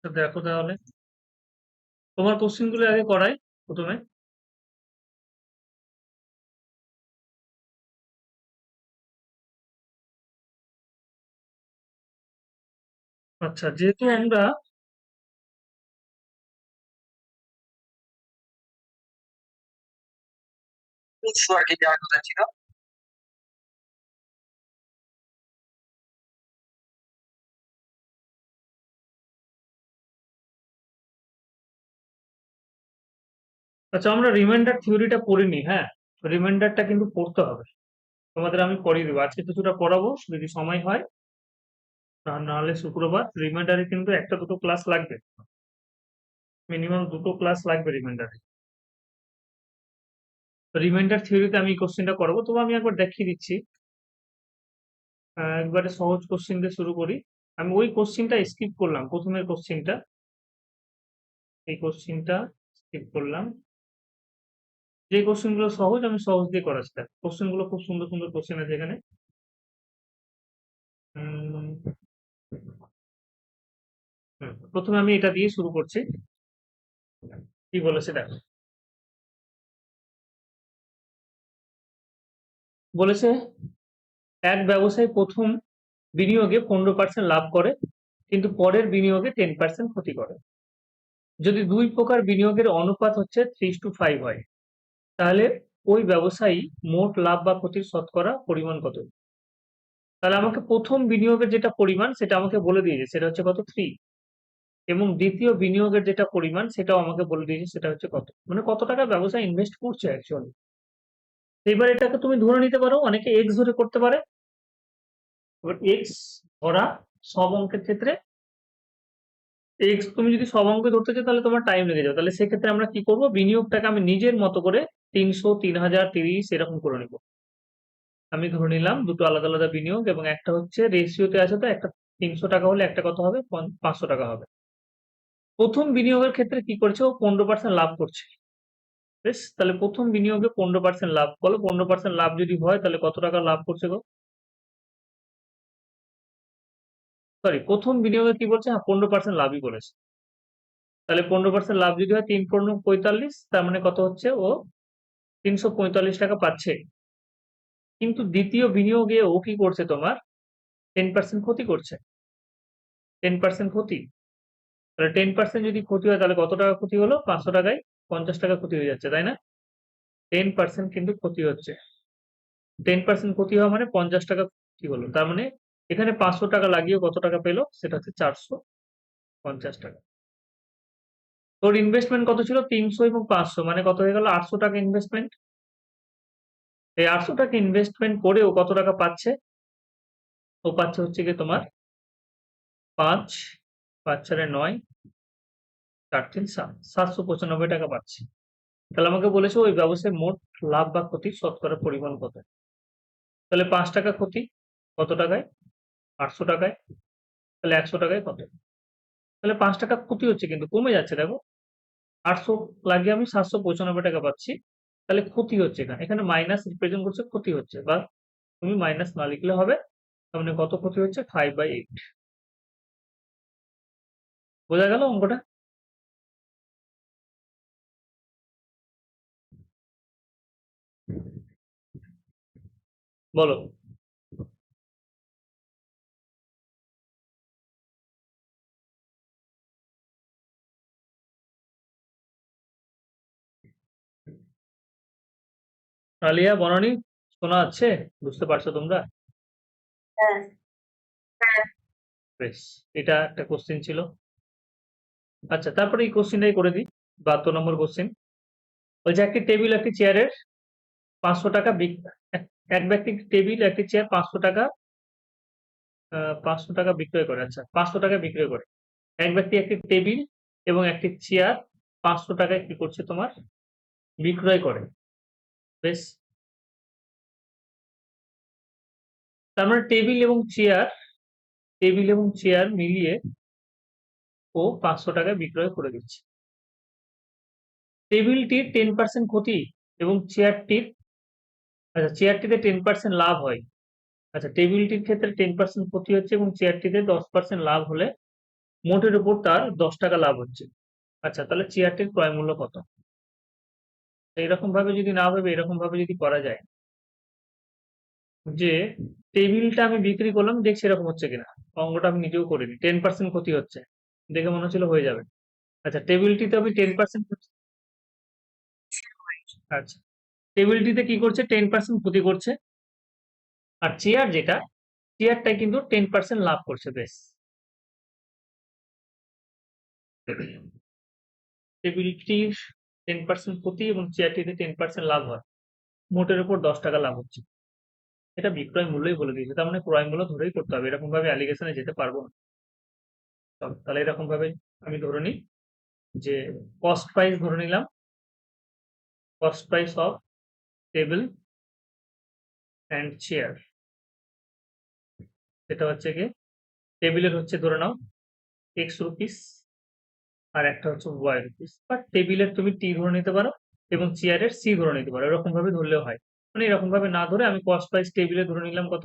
তো দেখো তাহলে তোমার কোশ্চেন গুলো আগে করাই প্রথমে। আচ্ছা, যেহেতু আমরা উৎস আর কি দেওয়ার কথা ছিল। আচ্ছা আমরা রিমাইন্ডার থিওরিটা পড়িনি। হ্যাঁ, রিমাইন্ডারটা কিন্তু পড়তে হবে। তোমাদের আমি পড়িয়ে দেবো, আজকে কিছুটা পড়াবো যদি সময় হয়। নাহলে শুক্রবার রিমাইন্ডারে কিন্তু একটা দুটো ক্লাস লাগবে, মিনিমাম দুটো ক্লাস লাগবে রিমাইন্ডারে। রিমাইন্ডার থিওরিতে আমি কোশ্চেনটা করাবো, তবু আমি একবার দেখিয়ে দিচ্ছি। একবারে সহজ কোশ্চেন দিয়ে শুরু করি। আমি ওই কোশ্চেনটা স্কিপ করলাম, প্রথমের কোশ্চেনটা, এই কোশ্চেনটা স্কিপ করলাম। যে কোশ্চেন গুলো সহজ আমি সহজ দিয়ে করাচ্ছি। কোশ্চেন গুলো খুব সুন্দর সুন্দর কোশ্চেন আছে এখানে। উম, প্রথমে আমি এটা দিয়ে শুরু করছি। কি বলেছে দেখো, বলেছে এক ব্যবসায়ী প্রথম বিনিয়োগে 15% লাভ করে, কিন্তু পরের বিনিয়োগে 10% ক্ষতি করে। যদি দুই প্রকার বিনিয়োগের অনুপাত হচ্ছে 3:5 হয়, তাহলে ওই ব্যবসায়ী মোট লাভ বা ক্ষতির শতকরা পরিমাণ কত? তাহলে আমাকে প্রথম বিনিয়োগের যেটা পরিমাণ সেটা আমাকে বলে দিয়েছে, সেটা হচ্ছে কত, 3। এবং দ্বিতীয় বিনিয়োগের যেটা পরিমাণ সেটাও আমাকে বলে দিয়েছে, সেটা হচ্ছে কত, মানে কত টাকা ব্যবসা ইনভেস্ট করছে অ্যাকচুয়ালি। এবার এটাকে তুমি ধরে নিতে পারো, অনেকে এক্স ধরে করতে পারে। এবার এক্স ধরা সব অঙ্কের ক্ষেত্রে, এক্স তুমি যদি সব অঙ্কে ধরতে চাও তাহলে তোমার টাইম লেগে যাবে। তাহলে সেক্ষেত্রে আমরা কি করব, বিনিয়োগটাকে আমি নিজের মতো করে 300, 3000, 30 এরকম করে নিব। আমি ধরে নিলাম দুটো আলাদা আলাদা বিনিয়োগ, এবং একটা হচ্ছে রেশিওতে আছে, তো একটা 300 টাকা হলে একটা কত হবে, 500 টাকা হবে। প্রথম বিনিয়োগের ক্ষেত্রে কি করছে, ও 15% লাভ করছে। বেশ, তাহলে প্রথম বিনিয়োগে 15% লাভ, বলো 15% লাভ যদি হয় তাহলে কত টাকা লাভ করছে গো? সরি, প্রথম বিনিয়োগে কি বলছে, হ্যাঁ 15% লাভই বলেছে। তাহলে 15% লাভ যদি হয়, 3×15 = 45, তার মানে কত হচ্ছে, ও 345 টাকা পাচ্ছে। কিন্তু দ্বিতীয় বিনিয়োগে ও কি করছে, তোমার 10% ক্ষতি করছে। 10% ক্ষতি, তাহলে 10% যদি ক্ষতি হয় তাহলে কত টাকা ক্ষতি হলো, 500 টাকায় 50 টাকা ক্ষতি হয়ে যাচ্ছে, তাই না? 10% কিন্তু ক্ষতি হচ্ছে। 10% ক্ষতি হওয়া মানে 50 টাকা ক্ষতি হলো, তার মানে এখানে 500 টাকা লাগিয়ে কত টাকা পেলো, সেটা হচ্ছে 450 টাকা। তোর ইনভেস্টমেন্ট কত ছিল, 300 এবং 500, মানে কত হয়ে গেল, 800 টাকা ইনভেস্টমেন্ট। এই 800 টাকা ইনভেস্টমেন্ট করে ও কত টাকা পাচ্ছে, ও পাচ্ছে হচ্ছে গিয়ে তোমার 5, 5×4 = 9, 4×3 = 7, 795 টাকা পাচ্ছে। তাহলে আমাকে বলেছে ওই ব্যবসায় মোট লাভ বা ক্ষতির শতকরা পরিমাণ কত। তাহলে 5 টাকা ক্ষতি কত টাকায়, 800 টাকায়, তাহলে 100 টাকায় কত। তাহলে 5 টাকা ক্ষতি হচ্ছে কিন্তু কমে যাচ্ছে, দেখো 800 লাগিয়ে আমি 795 টাকা পাচ্ছি। তাহলে ক্ষতি হচ্ছে, এখানে এখানে মাইনাস রিপ্রেজেন্ট করছে, ক্ষতি হচ্ছে, বা তুমি মাইনাস না লিখলে হবে। তার মানে কত ক্ষতি হচ্ছে, 5/8। বোঝা গেল অঙ্কটা? বলো। আলিয়া বনানী, শোনা যাচ্ছে? বুঝতে পারছো তোমরা? হ্যাঁ। বেশ, এটা একটা কোশ্চেন ছিল। আচ্ছা, তারপরে এই কোশ্চেনটাই করে দিই, 72 নম্বর কোশ্চেন। বলছে একটি টেবিল একটি চেয়ারের 500 টাকা এক ব্যক্তি টেবিল একটি চেয়ার 500 টাকা, 500 টাকা বিক্রয় করে। আচ্ছা, 500 টাকা বিক্রয় করে। এক ব্যক্তি একটি টেবিল এবং একটি চেয়ার 500 টাকায় কি করছে, তোমার বিক্রয় করে। বেশ, তার মানে টেবিল এবং চেয়ার মিলিয়ে ও 500 টাকায় বিক্রয় করে দিচ্ছে। টেবিলটির 10% ক্ষতি এবং চেয়ারটির, আচ্ছা চেয়ারটিতে 10% লাভ হয়। আচ্ছা, টেবিলটির ক্ষেত্রে 10% ক্ষতি হচ্ছে এবং চেয়ারটিতে 10% লাভ হলে মোটের উপর তার 10 টাকা লাভ হচ্ছে। আচ্ছা, তাহলে চেয়ারটির ক্রয় মূল্য কত? এইরকম ভাবে যদি না ভেবে এরকম ভাবে যদি করা যায় যে টেবিলটা আমি বিক্রি করলাম, দেখছি এরকম হচ্ছে কিনা। অঙ্কটা আমি নিজেও করে নিই। 10% ক্ষতি হচ্ছে, দেখে মনে হচ্ছিল হয়ে যাবে। আচ্ছা, টেবিলটিতে আমি 10% আচ্ছা, টেবিলটিতে কি করছে? 10% ক্ষতি করছে। আর চেয়ার যেটা, চেয়ারটাই কিন্তু 10% লাভ করছে। বেশ, টেবিলটির 10% ক্ষতি এবং চেয়ারটিতে 10% লাভ হয়, মোটের উপর 10 টাকা লাভ হচ্ছে। এটা বিক্রয় মূল্যই বলে দিয়েছে, তার মানে ক্রয় মূল্য ধরেই করতে হবে। এরকম ভাবে অ্যালিগেশনে যেতে পারবো না। চলো, তাহলে এরকম ভাবে আমি ধরে নিই যে কস্ট প্রাইস ধরে নিলাম, cost price of table and chair, সেটা হচ্ছে গিয়ে টেবিলের হচ্ছে ধরে নাও এক্স রুপিস আর একটা হচ্ছে ওয়াই রুপিস, বা টেবিলের তুমি টি ধরে নিতে পারো এবং চেয়ারের সি ধরে নিতে পারো। এরকম ভাবে ধরলেও হয়। মানে এরকম ভাবে না ধরে আমি কস্ট প্রাইস টেবিলে ধরে নিলাম কত,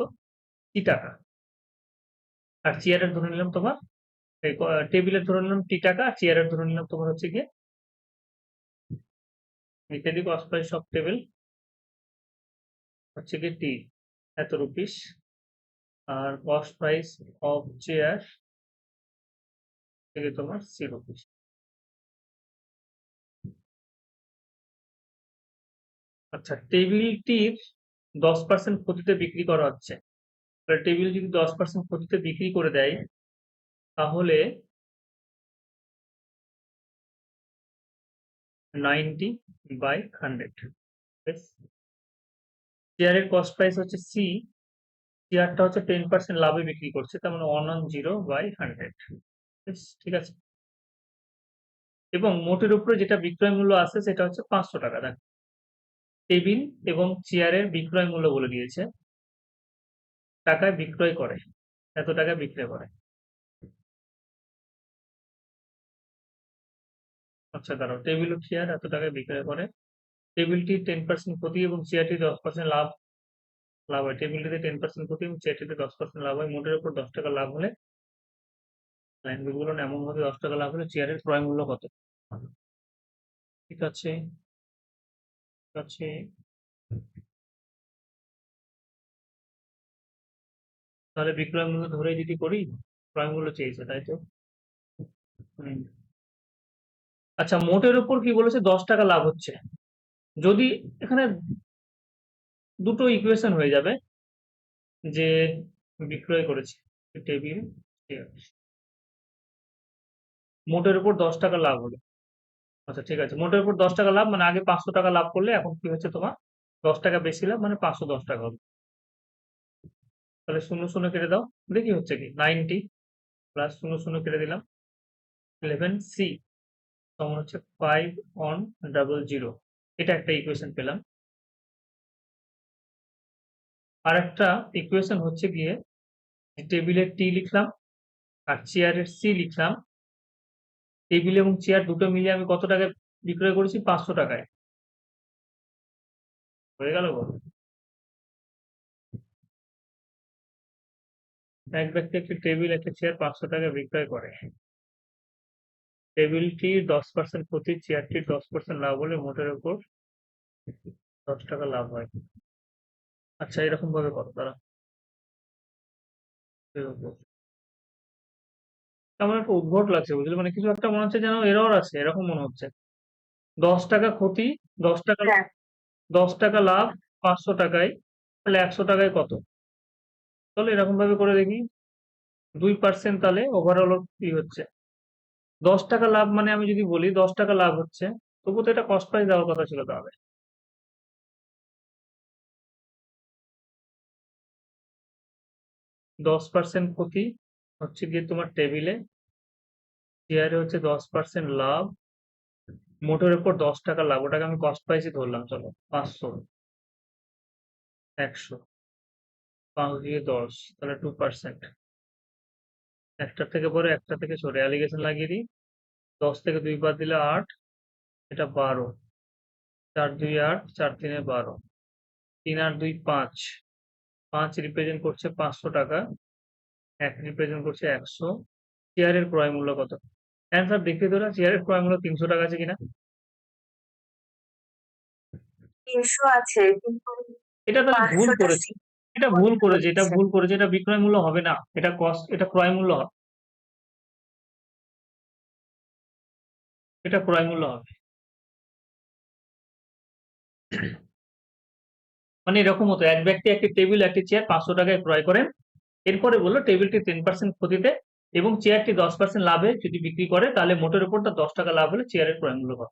টি টাকা, আর চেয়ারের ধরে নিলাম তোমার টেবিলের ধরে নিলাম টি টাকা, আর চেয়ারের ধরে নিলাম তোমার হচ্ছে গিয়ে লিখে দিই কস্ট প্রাইস অফ টেবিল হচ্ছে গিয়ে টি এত রুপিস, আর কস্ট প্রাইস অফ চেয়ার থেকে তোমার সি রুপিস। আচ্ছা, টেবিলটির 10% ক্ষতিতে বিক্রি করা হচ্ছে। টেবিল যদি 10% ক্ষতিতে বিক্রি করে দেয় তাহলে 90/100। চেয়ারের কস্ট প্রাইস হচ্ছে সি, চেয়ারটা হচ্ছে 10% লাভে বিক্রি করছে, তার মানে 110/100। ঠিক আছে। এবং মোটের উপরে যেটা বিক্রয় মূল্য আছে সেটা হচ্ছে 500 টাকা। দেখো, টেবিল এবং চেয়ারের বিক্রয় মূল্য বলে দিয়েছে, টাকায় বিক্রয় করে, এত টাকায় বিক্রয় করে। আচ্ছা, দাঁড়াও, টেবিল ও চেয়ার এত টাকায় বিক্রয় করে, টেবিলটি 10% ক্ষতি এবং চেয়ারটি 10% লাভ লাভ হয়। টেবিলটিতে 10% ক্ষতি এবং চেয়ারটিতে 10% লাভ হয়। মোটের উপর 10 টাকা লাভ হলে লাইন বলুন এমন ভাবে 10 টাকা লাভ হলে চেয়ারের ক্রয় মূল্য কত? ঠিক আছে, ঠিক আছে। তাহলে বিক্রয় মূল্য ধরে যদি করি, ক্রয় মূল্য চেয়েছে, তাই তো? হুম। আচ্ছা, মোটের উপর কি বলেছে? 10 টাকা লাভ হচ্ছে। যদি এখানে দুটো ইকুয়েশন হয়ে যাবে যে বিক্রয় করেছে টেবিল চেয়ার, মোটের উপর 10 টাকা লাভ হলো। আচ্ছা, ঠিক আছে, মোটের উপর 10 টাকা লাভ মানে আগে 500 টাকা লাভ করলে এখন কি হচ্ছে তোমার 10 টাকা বেশি লাভ, মানে 510 টাকা হবে। তাহলে শূন্য শূন্য কেটে দাও, দেখি হচ্ছে কি 90 প্লাস শূন্য শূন্য কেটে দিলাম 11c সমান হচ্ছে 5100। এটা একটা ইকুয়েশন পেলাম। আর একটা ইকুয়েশন হচ্ছে গিয়ে টেবিলের টি লিখলাম আর চেয়ারের সি লিখলাম। টেবিল এবং চেয়ার দুটো মিলিয়ে আমি কত টাকায় বিক্রয় করেছি? 500 টাকায়। হয়ে গেল গো। এক ব্যক্তি একটি টেবিল একটা চেয়ার 500 টাকায় বিক্রয় করে। টেবিলটির 10% ক্ষতি, চেয়ারটির 10% লাভ হলে মোটের উপর 10 টাকা লাভ হয়। আচ্ছা, এরকম ভাবে কত তারা আমার একটা উদ্ভট লাগছে, বুঝলি, মানে কিছু একটা মনে হচ্ছে যেন এরর আছে, এরকম মনে হচ্ছে। 10 টাকা ক্ষতি, 10 টাকা, হ্যাঁ 10 টাকা লাভ 500 টাকায়, তাহলে 100 টাকায় কত? তাহলে এরকম ভাবে করে দেখি, 2% তাহলে ওভারঅল কি হচ্ছে? 10 টাকা লাভ মানে আমি যদি বলি 10 টাকা লাভ হচ্ছে, তবু তো এটা কস্ট প্রাইস দেওয়ার কথা ছিল। তাহলে 10% ক্ষতি হচ্ছে গিয়ে তোমার টেবিলে, চেয়ারে হচ্ছে 10% লাভ, মোটের উপর 10 টাকা লাভ, ওটাকে আমি কস্ট প্রাইসই ধরলাম। চলো, 500, 100, 5 দিয়ে 10, তাহলে 2%। একটা থেকে বড় একটা থেকে ছোট, অ্যালিগেশন লাগিয়ে দিই। 10 থেকে 2 বাদ দিলে 8, এটা 12, 4 2 8, 4 3 12, 3 8 2 5, 5 রিপ্রেজেন্ট করছে 500 টাকা, 1 রিপ্রেজেন্ট করছে 100, চেয়ারের ক্রয় মূল্য কত? অ্যান্সার দেখতে তোরা চেয়ারের ক্রয় মূল্য 300 টাকা আছে কিনা? 300 আছে, কিন্তু এটা তাহলে ভুল 500টা করেছে। সিট এটা ভুল করেছে, এটা হচ্ছে। ভুল করেছে, এটা বিক্রয় মূল্য হবে না। এটা কস্ট, এটা ক্রয় মূল্য হবে। এটা ক্রয় মূল্য হবে। মানে এরকম হতো, এক ব্যক্তি একটি টেবিল, একটি চেয়ার 500 টাকায় ক্রয় করেন। এরপরে বললো টেবিলটি 10% ক্ষতিতে এবং চেয়ারটি 10% লাভে যদি বিক্রি করে, তাহলে মোটের উপর তার 10 টাকা লাভ হলে চেয়ারের ক্রয় মূল্য কত?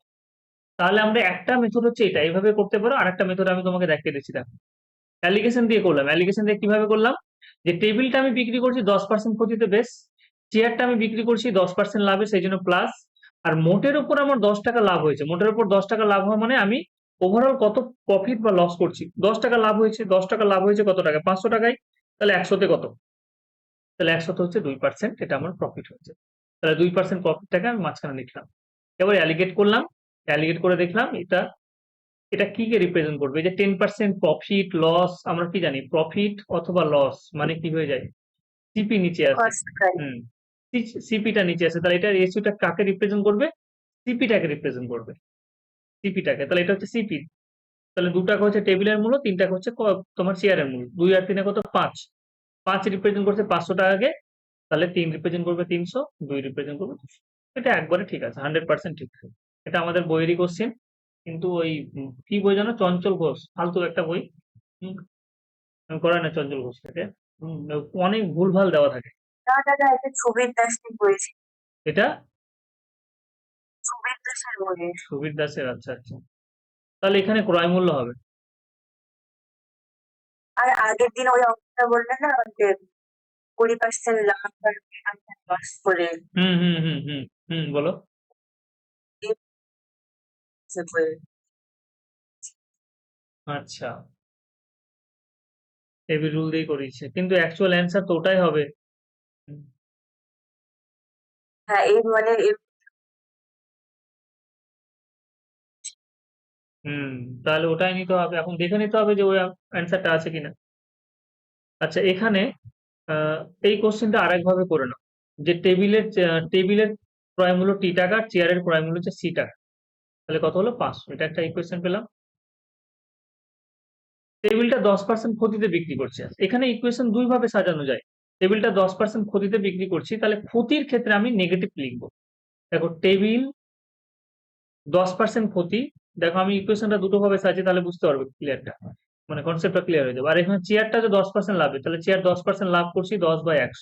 তাহলে আমরা একটা মেথড হচ্ছে এটা, এইভাবে করতে পারো। আর একটা মেথড আমি তোমাকে দেখিয়ে দিচ্ছি, দেখো। অ্যালিগেশন দিয়ে করলাম। অ্যালিগেশন দিয়ে কিভাবে করলাম? যে টেবিলটা আমি বিক্রি করছি 10% ক্ষতিতে, বেশ। চেয়ারটা আমি বিক্রি করছি 10% লাভে, সেই জন্য প্লাস। আর মোটের উপর আমার 10 টাকা লাভ হয়েছে। মোটের উপর 10 টাকা লাভ হওয়া মানে আমি ওভারঅল কত প্রফিট বা লস করছি। 10 টাকা লাভ হয়েছে, 10 টাকা লাভ হয়েছে কত টাকা? 500 টাকায়। তাহলে 100তে কত? তাহলে 100তে হচ্ছে 2%, এটা আমার প্রফিট হয়েছে। তাহলে 2% প্রফিটটাকে আমি মাঝখানে লিখলাম। এবার অ্যালিগেট করলাম। অ্যালিগেট করে দেখলাম এটা এটা কি কে রিপ্রেজেন্ট করবে? এই যে 10% প্রফিট লস, আমরা কি জানি? প্রফিট অথবা লস মানে কি হয়ে যায়? সিপি নিচে আছে। Cost price. হুম, সিপিটা নিচে আছে, তাহলে এটা রেশিওটা কাকে রিপ্রেজেন্ট করবে? সিপিটাকে রিপ্রেজেন্ট করবে। সিপিটাকে, তাহলে এটা হচ্ছে সিপি। তাহলে 2 টাকা হচ্ছে টেবিলের মূল্য, 3 টাকা হচ্ছে তোমার চেয়ারের মূল্য। 2 আর 3 কত? 5। 5 রিপ্রেজেন্ট করছে 500 টাকাকে, তাহলে 3 রিপ্রেজেন্ট করবে 300, 2 রিপ্রেজেন্ট করবে 200। এটা একবারে ঠিক আছে, 100% ঠিক আছে। এটা আমাদের বইয়েরই কোশ্চেন। কিন্তু ওই কি বই জানো? চঞ্চল ঘোষ, ফালতু একটা বই। হুম, করে না চঞ্চল ঘোষ থেকে। অনেক ভুলভাল দেওয়া থাকে। না দাদা, এটা ছবির দাস ঠিক বলেছে। এটা ছবির দাসের বলে। সুবীর দাসের, আচ্ছা আচ্ছা। তাহলে এখানে ক্রয় মূল্য হবে। আর আগের দিন ওই অঙ্কটা বললে না, যে 20% লাভ আর 20% লস করে হুম হুম হুম হুম হুম, বলো। আচ্ছা, এবি রুল দিয়ে করিয়েছে, কিন্তু অ্যাকচুয়াল অ্যান্সার তো ওটাই হবে। হ্যাঁ, এই মানে হুম, তাহলে ওটাই নিতে হবে। এখন দেখে নিতে হবে যে ওই অ্যান্সারটা আছে কিনা। আচ্ছা, এখানে আহ, এই কোশ্চেনটা আরেকভাবে করে নাও। যে টেবিলের ক্রয় মূল্য টি টাকা, চেয়ারের ক্রয় মূল্য হচ্ছে সি টাকা। তাহলে কত হলো? 500। এটা একটা ইকুয়েশন পেলাম। টেবিলটা 10% ক্ষতিতে বিক্রি করছে। এখানে ইকুয়েশন দুই ভাবে সাজানো যায়। টেবিলটা 10% ক্ষতিতে বিক্রি করছি, তাহলে ক্ষতির ক্ষেত্রে আমি নেগেটিভ লিখবো। দেখো, টেবিল 10% ক্ষতি। দেখো, আমি ইকুয়েশনটা দুটো ভাবে সাজিয়ে, তাহলে বুঝতে পারবে ক্লিয়ারটা, মানে কনসেপ্টটা ক্লিয়ার হয়ে যাবে। আর এখানে চেয়ারটা যে 10% লাভে, তাহলে চেয়ার 10% লাভ করছি 10/100।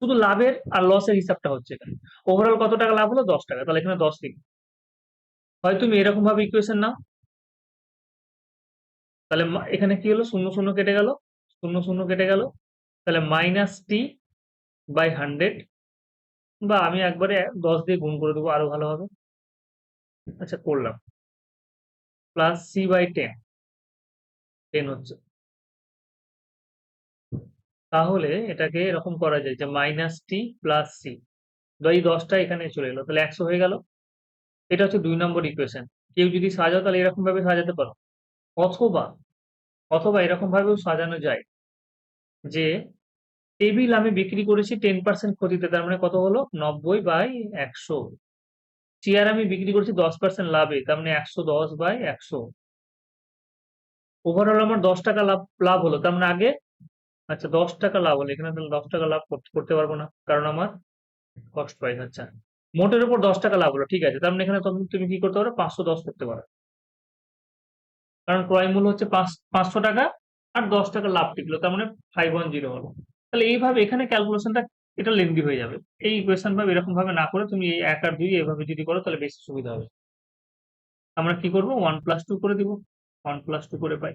শুধু লাভের আর লসের হিসাবটা হচ্ছে এখানে। ওভারঅল কত টাকা লাভ হলো? 10 টাকা, তাহলে এখানে 10 লিখবে। হয় তুমি এরকম ভাবে ইকুয়েশন নাও, তাহলে এখানে কি হলো? শূন্য শূন্য কেটে গেল, শূন্য শূন্য কেটে গেল, তাহলে -t/100, বা আমি একবারে 10 দিয়ে গুণ করে দেবো, আরো ভালো হবে। আচ্ছা, করলাম। +c/10, 10 হচ্ছে। তাহলে এটাকে এরকম করা যায় যে -t+c, এই 10টা এখানে চলে এলো, তাহলে 100 হয়ে গেল। এটা হচ্ছে 2 নম্বর ইকুয়েশন। কেউ যদি সাজাও তাহলে এরকম ভাবে সাজাতে পারো। অথবা অথবা এরকম ভাবেও সাজানো যায় যে টেবিল আমি বিক্রি করেছি 10% ক্ষতিতে, তার মানে কত হলো? 90/100। চেয়ার আমি বিক্রি করেছি 10% লাভে, তার মানে 110/100। ওভারঅল আমার 10 টাকা লাভ লাভ হলো, তার মানে আগে, আচ্ছা 10 টাকা লাভ হলো এখানে, তাহলে 10 টাকা লাভ করতে পারবো না, কারণ আমার কস্ট প্রাইস। আচ্ছা, মোটের উপর 10 টাকা লাভ হলো, ঠিক আছে। তার মানে এখানে তুমি কি করতে পারো? 510 করতে পারো, কারণ ক্রয় মূল্য হচ্ছে 500 টাকা, আর 10 টাকা লাভ টিকলো, তার মানে 510 হলো। তাহলে এইভাবে এখানে ক্যালকুলেশনটা, এটা লেন্দি হয়ে যাবে। এই ইকুয়েশন ভাবে এরকম ভাবে না করে তুমি এই 1 আর 2 এভাবে যদি করো, তাহলে বেশি সুবিধা হবে। আমরা কি করবো? 1+2 করে দিব। 1+2 করে পাই।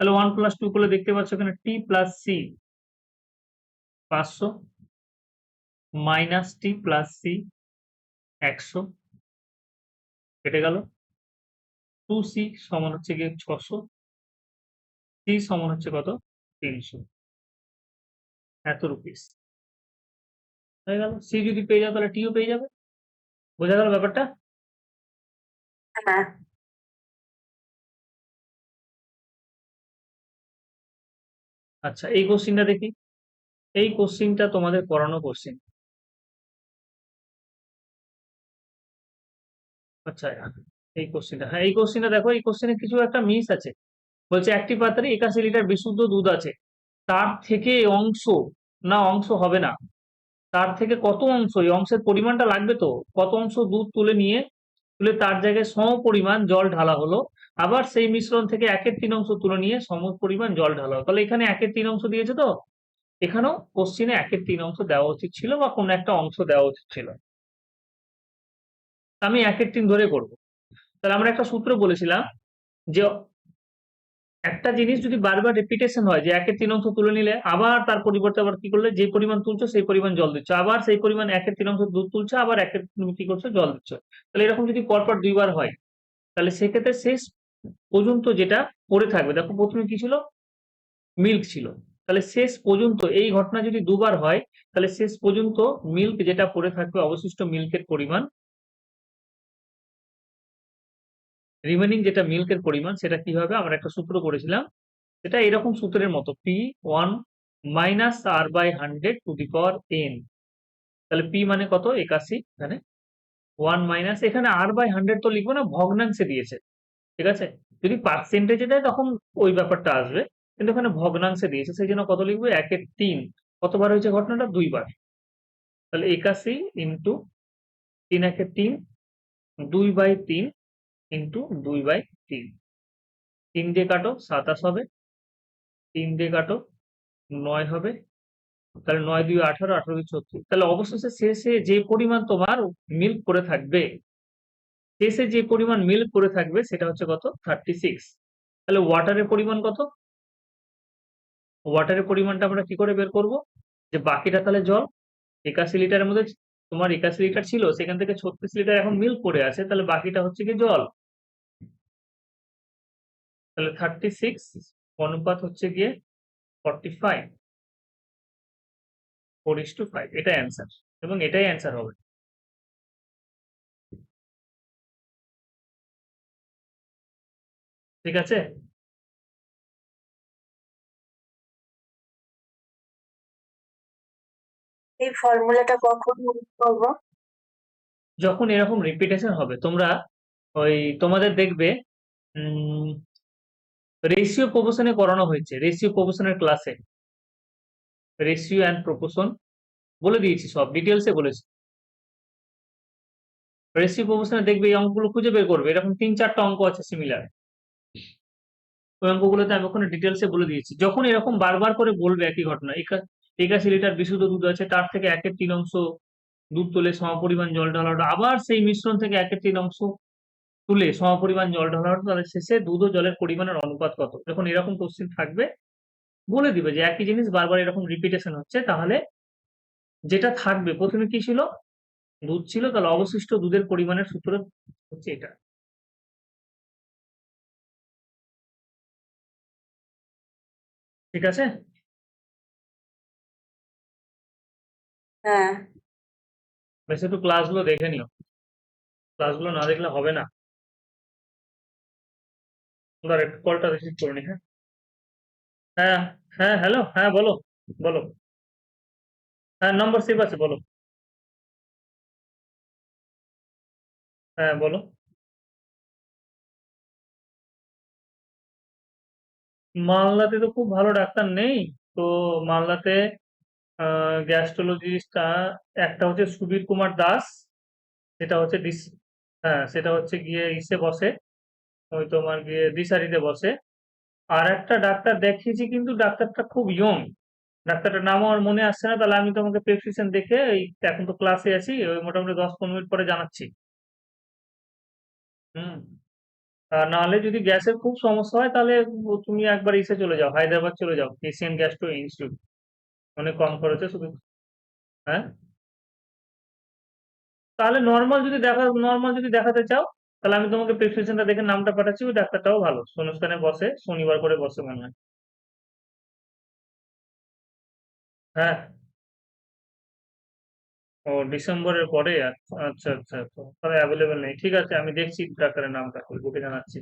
তাহলে 1+2 করলে দেখতে পাচ্ছ এখানে t+c 500, -t+c 100, কেটে গেল। 2c সমান হচ্ছে গিয়ে 600, c সমান হচ্ছে কত? 300, এত রুপিস হয়ে গেল। সি যদি পেয়ে যাও, তাহলে টিও পেয়ে যাবে। বোঝা গেল ব্যাপারটা? হ্যাঁ। আচ্ছা, এই কোশ্চেনটা দেখি। এই কোশ্চিনটা তোমাদের পড়ানো কোশ্চিন। আচ্ছা, এই কোশ্চিনটা, হ্যাঁ এই কোশ্চিনটা দেখো, এই কোশ্চিনে কিছু একটা মিস আছে। বলছে একটি পাত্রে 81 লিটার বিশুদ্ধ দুধ আছে, তার থেকে অংশ, না অংশ হবে না, তার থেকে কত অংশ, এই অংশের পরিমাণটা লাগবে তো, কত অংশ দুধ তুলে তার জায়গায় সম পরিমাণ জল ঢালা হলো, আবার সেই মিশ্রণ থেকে 1/3 অংশ তুলে নিয়ে সম পরিমাণ জল ঢালা হলো। তাহলে এখানে 1/3 অংশ দিয়েছে তো, এখানেও কোশ্চিনে 1/3 অংশ দেওয়া উচিত ছিল, বা কোনো একটা অংশ দেওয়া উচিত ছিল। আমি 1/3 ধরে করবো। তাহলে আমরা একটা সূত্র বলেছিলাম যে একটা জিনিস যদি বারবার রিপিটেশন হয়, যে 1/3 অংশ তুলে নিলে আবার তার পরিবর্তে আবার কি করলে, যে পরিমাণ তুলছো সেই পরিমাণ জল দিচ্ছ, আবার সেই পরিমাণ 1/3 অংশ দুধ তুলছো, আবার তুমি কি করছো, জল দিচ্ছ। তাহলে এরকম যদি পরপর দুইবার হয়, তাহলে সেক্ষেত্রে শেষ পর্যন্ত যেটা পড়ে থাকবে, দেখো প্রথমে কি ছিল, মিল্ক ছিল, তাহলে শেষ পর্যন্ত এই ঘটনা যদি দুবার হয়, তাহলে শেষ পর্যন্ত মিল্ক যেটা পড়ে থাকবে, অবশিষ্ট মিল্কের পরিমাণ, রিমেনিং যেটা মিল্কের পরিমাণ, সেটা কি হবে, আমরা একটা সূত্র করেছিলাম, এটা এরকম সূত্রের মতো, P1 মাইনাস R/100 তাহলে P মানে কত, 81, এখানে 1 মাইনাস, এখানে R/100 তো লিখবো না, ভগ্নাংশে দিয়েছে, ঠিক আছে। যদি পার্সেন্টেজে দেয় তখন ওই ব্যাপারটা আসবে, কিন্তু এখানে ভগ্নাংশে দিয়েছে, সেই জন্য কত লিখবো, 1/3, কতবার হয়েছে ঘটনাটা, দুইবার। তাহলে 81 ইন্টু 3/3, 2/3 ইন্টু 2/3, 3 দিয়ে কাটো 27 হবে, 3 দিয়ে কাটো 9 হবে, তাহলে 9 2 18, 18 2 36, তাহলে অবশেষে শেষে যে পরিমাণ তোমার মিল্ক পড়ে থাকবে, শেষে যে পরিমাণ মিল্ক পড়ে থাকবে সেটা হচ্ছে কত, 36। তাহলে ওয়াটারের পরিমাণ কত, ওয়াটারের পরিমাণটা আমরা কি করে বের করব, যে বাকিটা তাহলে জল, 81 লিটারের মধ্যে তোমার 81 লিটার ছিল, সেখান থেকে 36 লিটার এখন মিল্ক পড়ে আছে, তাহলে বাকিটা হচ্ছে কি জল। তাহলে 36 অনুপাত হচ্ছে গিয়ে 45, 4:5, এটাই অ্যান্সার, এবং এটাই অ্যান্সার হবে। ঠিক আছে। এই ফর্মুলাটা কখন ইউজ করবো? যখন এরকম রিপিটেশন হবে, তোমরা ওই তোমাদের দেখবে রেশিও প্রপোশনে করানো হয়েছে, রেশিও প্রপোশনের ক্লাসে, রেশিও অ্যান্ড প্রপোশন বলে দিয়েছি, সব ডিটেলসে বলেছি। রেশিও প্রপোশনে দেখবে এই অঙ্কগুলো খুঁজে বের করবে, এরকম 3-4টা অঙ্ক আছে সিমিলার, ওই অঙ্কগুলোতে আমি ওখানে ডিটেলসে বলে দিয়েছি। যখন এরকম বারবার করে বলবে একই ঘটনা, 81 লিটার বিশুদ্ধ দুধ আছে, তার থেকে 1/3 অংশ দুধ তুলে সমপরিমাণ জল ঢালা হলো, আবার সেই মিশ্রণ থেকে 1/3 অংশ তুলে সমপরিমাণ জল ঢালা হলো, তাহলে শেষে দুধ ও জলের পরিমাণের অনুপাত কত। যখন এরকম কোশ্চেন থাকবে, বলে দিবে যে একই জিনিস বারবার এরকম রিপিটেশন হচ্ছে, তাহলে যেটা থাকবে, প্রথমে কি ছিল, দুধ ছিল, তাহলে অবশিষ্ট দুধের পরিমাণের সূত্র হচ্ছে এটা। ঠিক আছে। হ্যাঁ, বেশ একটু ক্লাসগুলো দেখে নিও, ক্লাসগুলো না দেখলে হবে না। দাঁড়া একটু কলটা রিসিভ করে নি, হ্যাঁ। হ্যাঁ, হ্যাঁ, হ্যালো, হ্যাঁ বলো, বলো। হ্যাঁ, নম্বর সেভ আছে, বলো। হ্যাঁ বলো। মালদাতে তো খুব ভালো ডাক্তার নেই, তো মালদাতে গ্যাস্ট্রোলজিস্ট একটা হচ্ছে সুবীর কুমার দাস, সেটা হচ্ছে হ্যাঁ সেটা হচ্ছে গিয়ে ইসে বসে, ওই তোমার গিয়ে দিশারিতে বসে। আর একটা ডাক্তার দেখিয়েছি, কিন্তু ডাক্তারটা খুব ইয়ং, ডাক্তারটার নাম আমার মনে আসছে না, তাহলে আমি তোমাকে প্রেসক্রিপশন দেখে, এই এখন তো ক্লাসে আছি, ওই মোটামুটি 10-15 মিনিট পরে জানাচ্ছি। হুম। আর নাহলে যদি গ্যাসের খুব সমস্যা হয়, তাহলে তুমি একবার ইসে চলে যাও, হায়দ্রাবাদ চলে যাও, এশিয়ান গ্যাস্ট্রো ইনস্টিটিউট, অনেক কম খরচে শুধু। হ্যাঁ, তাহলে নর্মাল যদি দেখাতে চাও, তাহলে আমি তোমাকে প্রেসক্রিপশনটা দেখে নামটা পাঠাচ্ছি, ওই ডাক্তারটাও ভালো, শূন্যস্থানে বসে, শনিবার করে বসে মনে হয়। হ্যাঁ। ও ডিসেম্বরের পরে, আচ্ছা আচ্ছা আচ্ছা আচ্ছা। তাহলে অ্যাভেলেবেল নেই, ঠিক আছে, আমি দেখছি ডাক্তারের নামটা, ওই বুকে জানাচ্ছি।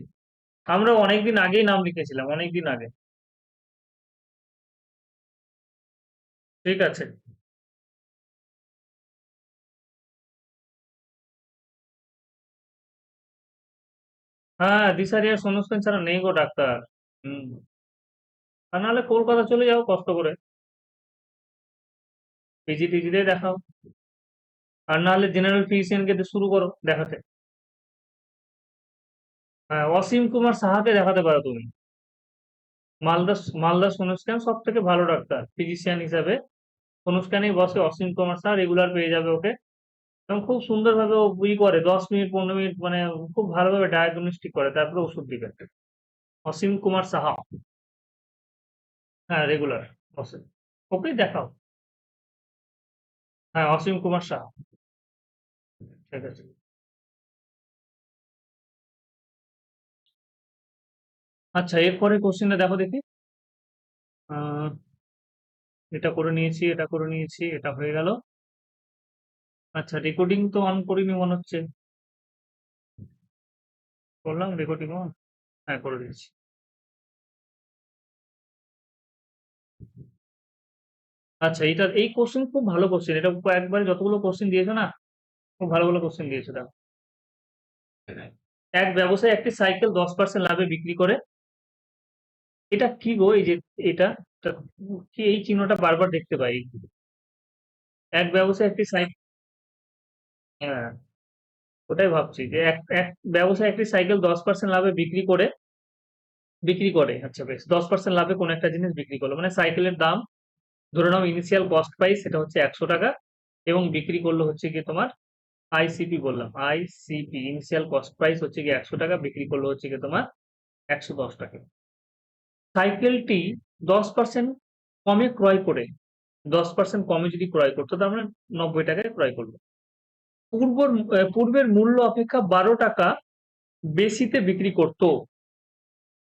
আমরা অনেকদিন আগেই নাম লিখেছিলাম, অনেকদিন আগে। ঠিক আছে। হ্যাঁ, দিশারি আর শূন্যস্থান ছাড়া নেই গো ডাক্তার। হুম। আর নাহলে কলকাতা চলে যাও কষ্ট করে, পিজি টিজি দিয়ে দেখাও। আর নাহলে জেনারেল ফিজিশিয়ানকে দিয়ে শুরু করো দেখাতে। হ্যাঁ, অসীম কুমার সাহাকে দেখাতে পারো তুমি। মালদা, মালদা শূন্যস্থান সব থেকে ভালো ডাক্তার ফিজিশিয়ান হিসাবে। শূন্যস্থানেই বসে অসীম কুমার সাহা, রেগুলার পেয়ে যাবে ওকে। এবং খুব সুন্দরভাবে ও করে 10 মিনিট 15 মিনিট, মানে খুব ভালোভাবে ডায়াগনস্টিক করে, তারপরে ওষুধ দিবে। অসীম কুমার সাহা। হ্যাঁ, রেগুলার বসে, ওকেই দেখাও। হ্যাঁ, অসীম কুমার সাহা। ঠিক আছে। আচ্ছা, এরপরে কোশ্চেনটা দেখো দেখি। আহ, এটা করে নিয়েছি, এটা করে নিয়েছি, এটা হয়ে গেল। আচ্ছা, রেকর্ডিং তো অন করিনি মনে হচ্ছে। করলাম রেকর্ডিং অন? হ্যাঁ, করে দিয়েছি। আচ্ছা, এই কোশ্চেন খুব ভালো কোশ্চেন, এটা একবারে যতগুলো কোশ্চেন দিয়েছো না, খুব ভালো ভালো কোশ্চেন দিয়েছো। দেখো, এক ব্যবসায়ী একটি সাইকেল 10% লাভে বিক্রি করে। এটা কি গো? এই যে এটা, এটা কি? এই চিহ্নটা বারবার দেখতে পাই। এক ব্যবসায়ী একটি সাইকেল, হ্যাঁ, ওটাই ভাবছি যে এক এক ব্যবসায়ী একটি সাইকেল 10% লাভে বিক্রি করে। আচ্ছা বেশ, 10% লাভে কোন একটা জিনিস বিক্রি করলো, মানে সাইকেলের দাম ধরে নাও ইনিশিয়াল কস্ট প্রাইস সেটা হচ্ছে 100 টাকা, এবং বিক্রি করলো হচ্ছে কি তোমার আইসিপি, বললাম আইসিপি, ইনিশিয়াল কস্ট প্রাইস হচ্ছে কি 100 টাকা, বিক্রি করলো হচ্ছে কি তোমার 110 টাকা। সাইকেলটি 10% কমে ক্রয় করে, 10% কমে যদি ক্রয় করতো, তার মানে 90 টাকায় ক্রয় করলো। পূর্বের মূল্য অপেক্ষা 12 টাকা বেশিতে বিক্রি করতো।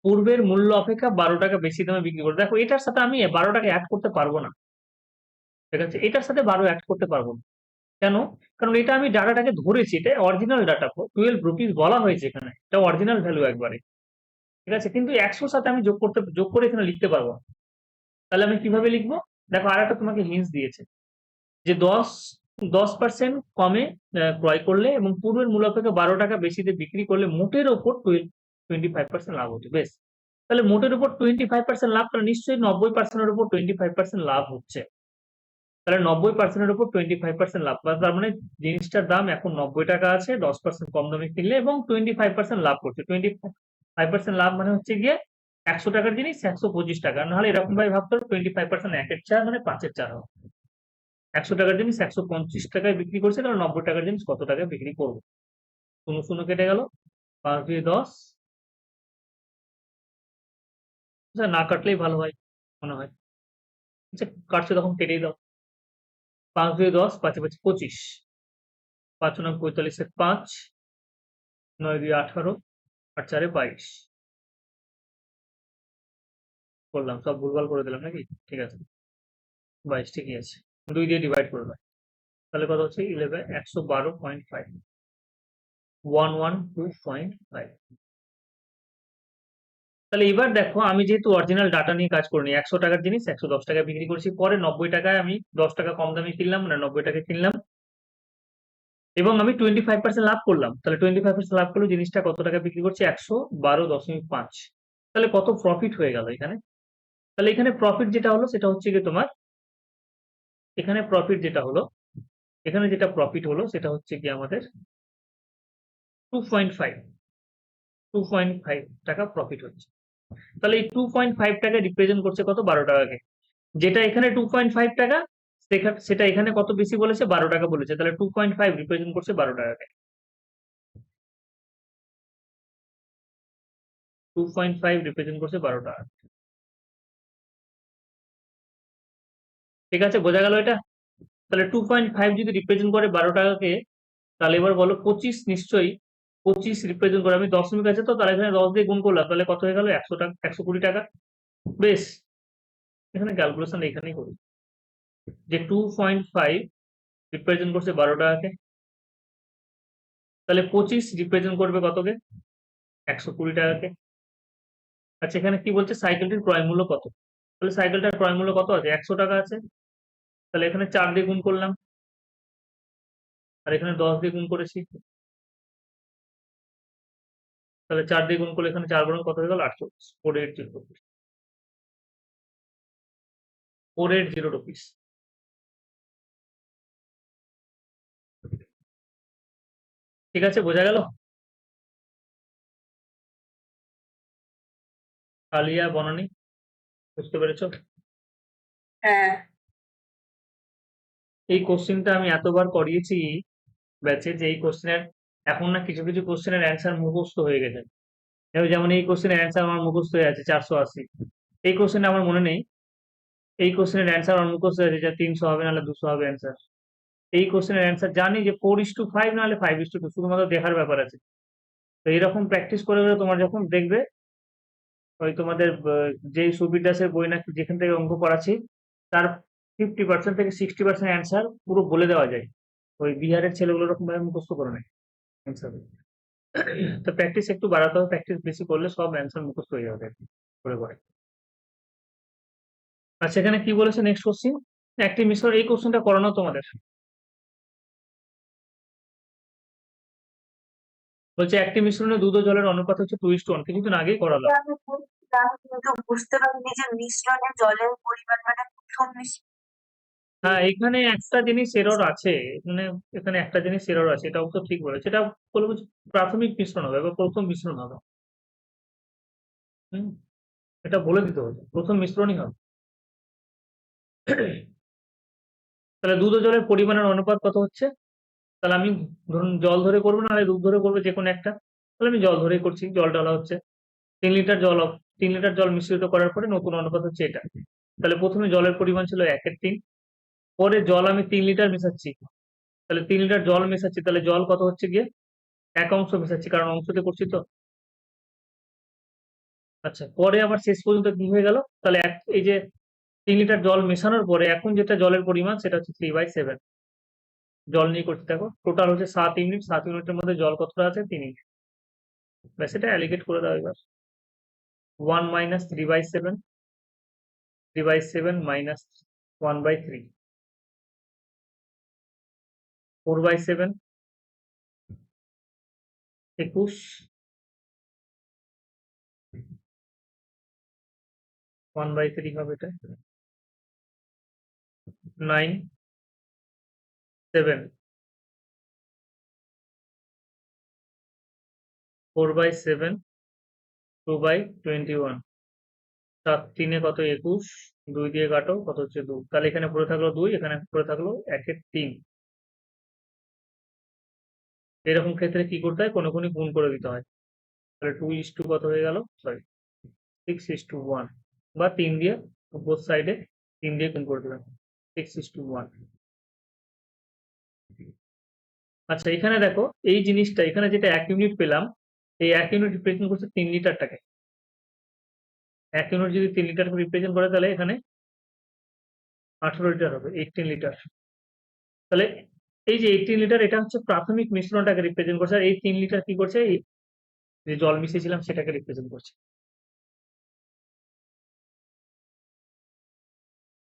পূর্বের মূল্য অপেক্ষা 12 টাকা বেশি দামে বিক্রি করতো। দেখো, এটার সাথে আমি 12 টাকা অ্যাড করতে পারবো না। ঠিক আছে, এটার সাথে 12 অ্যাড করতে পারবো না। কেন? কারণ এটা আমি ডাটাটাকে ধরেছি, এটা অরিজিনাল ডাটা, 12 রুপিস বলা হয়েছে এখানে, এটা অরিজিনাল ভ্যালু একবারে। ঠিক আছে, কিন্তু 100 সাথে আমি যোগ করে এখানে লিখতে পারবো না। তাহলে আমি কিভাবে লিখবো? দেখো, আর একটা তোমাকে হিন্টস দিয়েছে যে 10% কমে ক্রয় করলে এবং পূর্বের মূল্য অপেক্ষা 12 টাকা বেশিতে বিক্রি করলে মোটের ওপর 25% লাভ হচ্ছে। বেশ, তাহলে মোটের উপর 25% লাভ, তাহলে নিশ্চয়ই 90%-এর উপর 25% লাভ হচ্ছে। তাহলে 90%-এর উপর 25% লাভ, তার মানে জিনিসটার দাম এখন 90 টাকা আছে, 10% কম দামে কিনলে এবং 25% লাভ করছে। 25% লাভ মানে হচ্ছে গিয়ে 100 টাকার জিনিস 125 টাকা। নাহলে এরকম ভাবে ভাবতে হবে 25% 1-এর 4 মানে 5-এর 4 হবে। 100 টাকার জিনিস 125 টাকায় বিক্রি করছে, তাহলে 90 টাকার জিনিস কত টাকায় বিক্রি করবো? 0 0 কেটে গেল, 5 2 10। আচ্ছা, না কাটলেই ভালো হয় মনে হয়। আচ্ছা, কাটছে তখন কেটেই দাও। 5 2 10, 5 5 25, 5 9 45 5, 9 2 18, আর 4 22 করলাম, সব ভুলভাল করে দিলাম নাকি? ঠিক আছে, 22 ঠিকই আছে। 2 দিয়ে ডিভাইড করে দাও, তাহলে কত হচ্ছে 112.5, 112.5। তাহলে এবার দেখো, আমি যেহেতু অরিজিনাল ডাটা নিয়ে কাজ করিনি, 100 টাকার জিনিস 110 টাকায় বিক্রি করছি, পরে 90 টাকায় আমি 10 টাকা কম দামে কিনলাম, মানে 90 টাকায় কিনলাম, এবং আমি 25% লাভ করলাম। তাহলে 25% লাভ করলে জিনিসটা কত টাকা বিক্রি করছি? 112.5। তাহলে কত প্রফিট হয়ে গেল এখানে? তাহলে এখানে প্রফিট যেটা হলো সেটা হচ্ছে কি তোমার, এখানে প্রফিট যেটা হলো, এখানে যেটা প্রফিট হলো সেটা হচ্ছে কি আমাদের 2.5, 2.5 টাকা প্রফিট হচ্ছে। তাহলে এই 2.5 টাকা রিপ্রেজেন্ট করছে কত? 12 টাকাকে। যেটা এখানে 2.5 টাকা, সেটা এখানে কত বেশি বলেছে? 12 টাকা বলেছে, তাহলে 2.5 রিপ্রেজেন্ট করছে 12 টাকাকে। 2.5 রিপ্রেজেন্ট করছে 12 টাকা। ঠিক আছে, বোঝা গেল এটা? তাহলে 2.5 যদি রিপ্রেজেন্ট করে 12 টাকাকে, তাহলে এবার বলো 25 নিশ্চয়ই 25 রিপ্রেজেন্ট করে, আমি দশমিক আছে তো, তাহলে এখানে 10 দিয়ে গুণ করলাম, তাহলে কত হয়ে গেল? 100 টাকা, 120 টাকা। বেশ, এখানে ক্যালকুলেশন এখানেই করি যে 2.5 রিপ্রেজেন্ট করছে 12 টাকাকে, তাহলে 25 রিপ্রেজেন্ট করবে কতকে? 120 টাকাকে। আচ্ছা, এখানে কি বলছে সাইকেলটির ক্রয় মূল্য কত? তাহলে সাইকেলটার ক্রয় মূল্য কত আছে? 100 টাকা আছে। তাহলে এখানে 4 দিয়ে গুণ করলাম আর এখানে 10 দিয়ে গুণ করেছি। তাহলে 4 দিয়ে গুণ করলে এখানে 4 গুণ কত হয়ে গেল 48 480 রুপিস 480 রুপিস। ঠিক আছে, বোঝা গেল? আলিয়া বনানী বুঝতে পেরেছো? হ্যাঁ এই কোশ্চেনটা আমি এতবার করিয়েছি ব্যাচে যে এই কোশ্চেনের এখন না কিছু কিছু কোশ্চেনের অ্যান্সার মুখস্থ হয়ে গেছে। যেমন এই কোশ্চেনের অ্যান্সার আমার মুখস্থ হয়ে আছে 480। এই কোশ্চেনটা আমার মনে নেই। এই কোশ্চেনের অ্যান্সার আমার মুখস্থ হয়ে আছে যে 300 হবে নাহলে 200 হবে অ্যান্সার। এই কোশ্চেনের অ্যান্সার জানি যে 4:5 নাহলে 5:2, শুধুমাত্র দেখার ব্যাপার আছে। তো এইরকম প্র্যাকটিস করে করে তোমার যখন দেখবে ওই তোমাদের যেই সুবীর দাসের বই না যেখান থেকে অঙ্ক পড়াচ্ছি তার 50% থেকে 60% অ্যান্সার পুরো বলে দেওয়া যায়। ওই বিহারের ছেলেগুলো এরকম ভাবে মুখস্থ করে নেয় অ্যান্সার। তো প্র্যাকটিস একটু বাড়াতে হবে, প্র্যাকটিস বেশি করলে সব অ্যান্সার মুখস্থ হয়ে যাবে করে করে। আর সেখানে কি বলেছে নেক্সট কোশ্চিন, একটি মিশ্রণ, এই কোশ্চেনটা করানো তোমাদের বলছে একটি মিশ্রণে দুধ ও জলের অনুপাত হচ্ছে 2:1, কিছুদিন আগেই করালো। আমি বুঝলাম, কিন্তু বুঝতে পারিনি যে মিশ্রণে জলের পরিমাণ মানে প্রথম হ্যাঁ, এখানে একটা জিনিস এরর আছে, এখানে একটা জিনিস এরর আছে, এটাও তো ঠিক বলেছে। এটা বলবো যে প্রাথমিক মিশ্রণ হবে বা প্রথম মিশ্রণ হবে। হুম, এটা বলে দিতে হবে প্রথম মিশ্রণই হবে। তাহলে দুধ ও জলের পরিমাণের অনুপাত কত হচ্ছে? তাহলে আমি ধরুন জল ধরে করবো না দুধ ধরে করবো, যে কোনো একটা। তাহলে আমি জল ধরেই করছি। জল ঢালা হচ্ছে 3 লিটার জল, 3 লিটার জল মিশ্রিত করার পরে নতুন অনুপাত হচ্ছে এটা। তাহলে প্রথমে জলের পরিমাণ ছিল 1/3, পরে জল আমি 3 লিটার মেশাচ্ছি। তাহলে 3 লিটার জল মেশাচ্ছি, তাহলে জল কত হচ্ছে গিয়ে 1 অংশ মেশাচ্ছি, কারণ অংশতে করছি তো। আচ্ছা, পরে আবার শেষ পর্যন্ত কি হয়ে গেল, তাহলে এই যে 3 লিটার জল মেশানোর পরে এখন যেটা জলের পরিমাণ সেটা হচ্ছে 3/7। জল নিয়ে করতে থাকো, টোটাল হচ্ছে 7 ইউনিট, 7 ইউনিটের মধ্যে জল কতটা আছে 3 ইউনিট। ব্যাস, এটা অ্যালিগেট করে দাও এবার। 1 মাইনাস 3/7, 3/7 মাইনাস 1/3, 4/7 21, 1/3 হবে এটা, 9, 7, 4/7, 2/21, 7 3 কত 21, 2 দিয়ে কাটো কত হচ্ছে 2, তাহলে এখানে পড়ে থাকলো 2, এখানে পড়ে থাকলো 1/3। এরকম ক্ষেত্রে কি করতে হয়, কোনো কোনো গুণ করে দিতে হয়। তাহলে 2:2 কত হয়ে গেল, সরি 6:1, বা 3 দিয়ে বোথ সাইডে 3 দিয়ে গুণ করে দেবেন 6:1। আচ্ছা, এখানে দেখো এই জিনিসটা, এখানে যেটা 1 ইউনিট পেলাম, এই 1 ইউনিট রিপ্রেজেন্ট করছে 3 লিটারটাকে। 1 ইউনিট যদি 3 লিটারকে রিপ্রেজেন্ট করে তাহলে এখানে 18 লিটার হবে, 18 লিটার। তাহলে এই যে 18 লিটার এটা হচ্ছে প্রাথমিক মিশ্রণটাকে রিপ্রেজেন্ট করছে, আর এই 3 লিটার কি করছে, এই যে জল মিশিয়েছিলাম সেটাকে রিপ্রেজেন্ট করছে।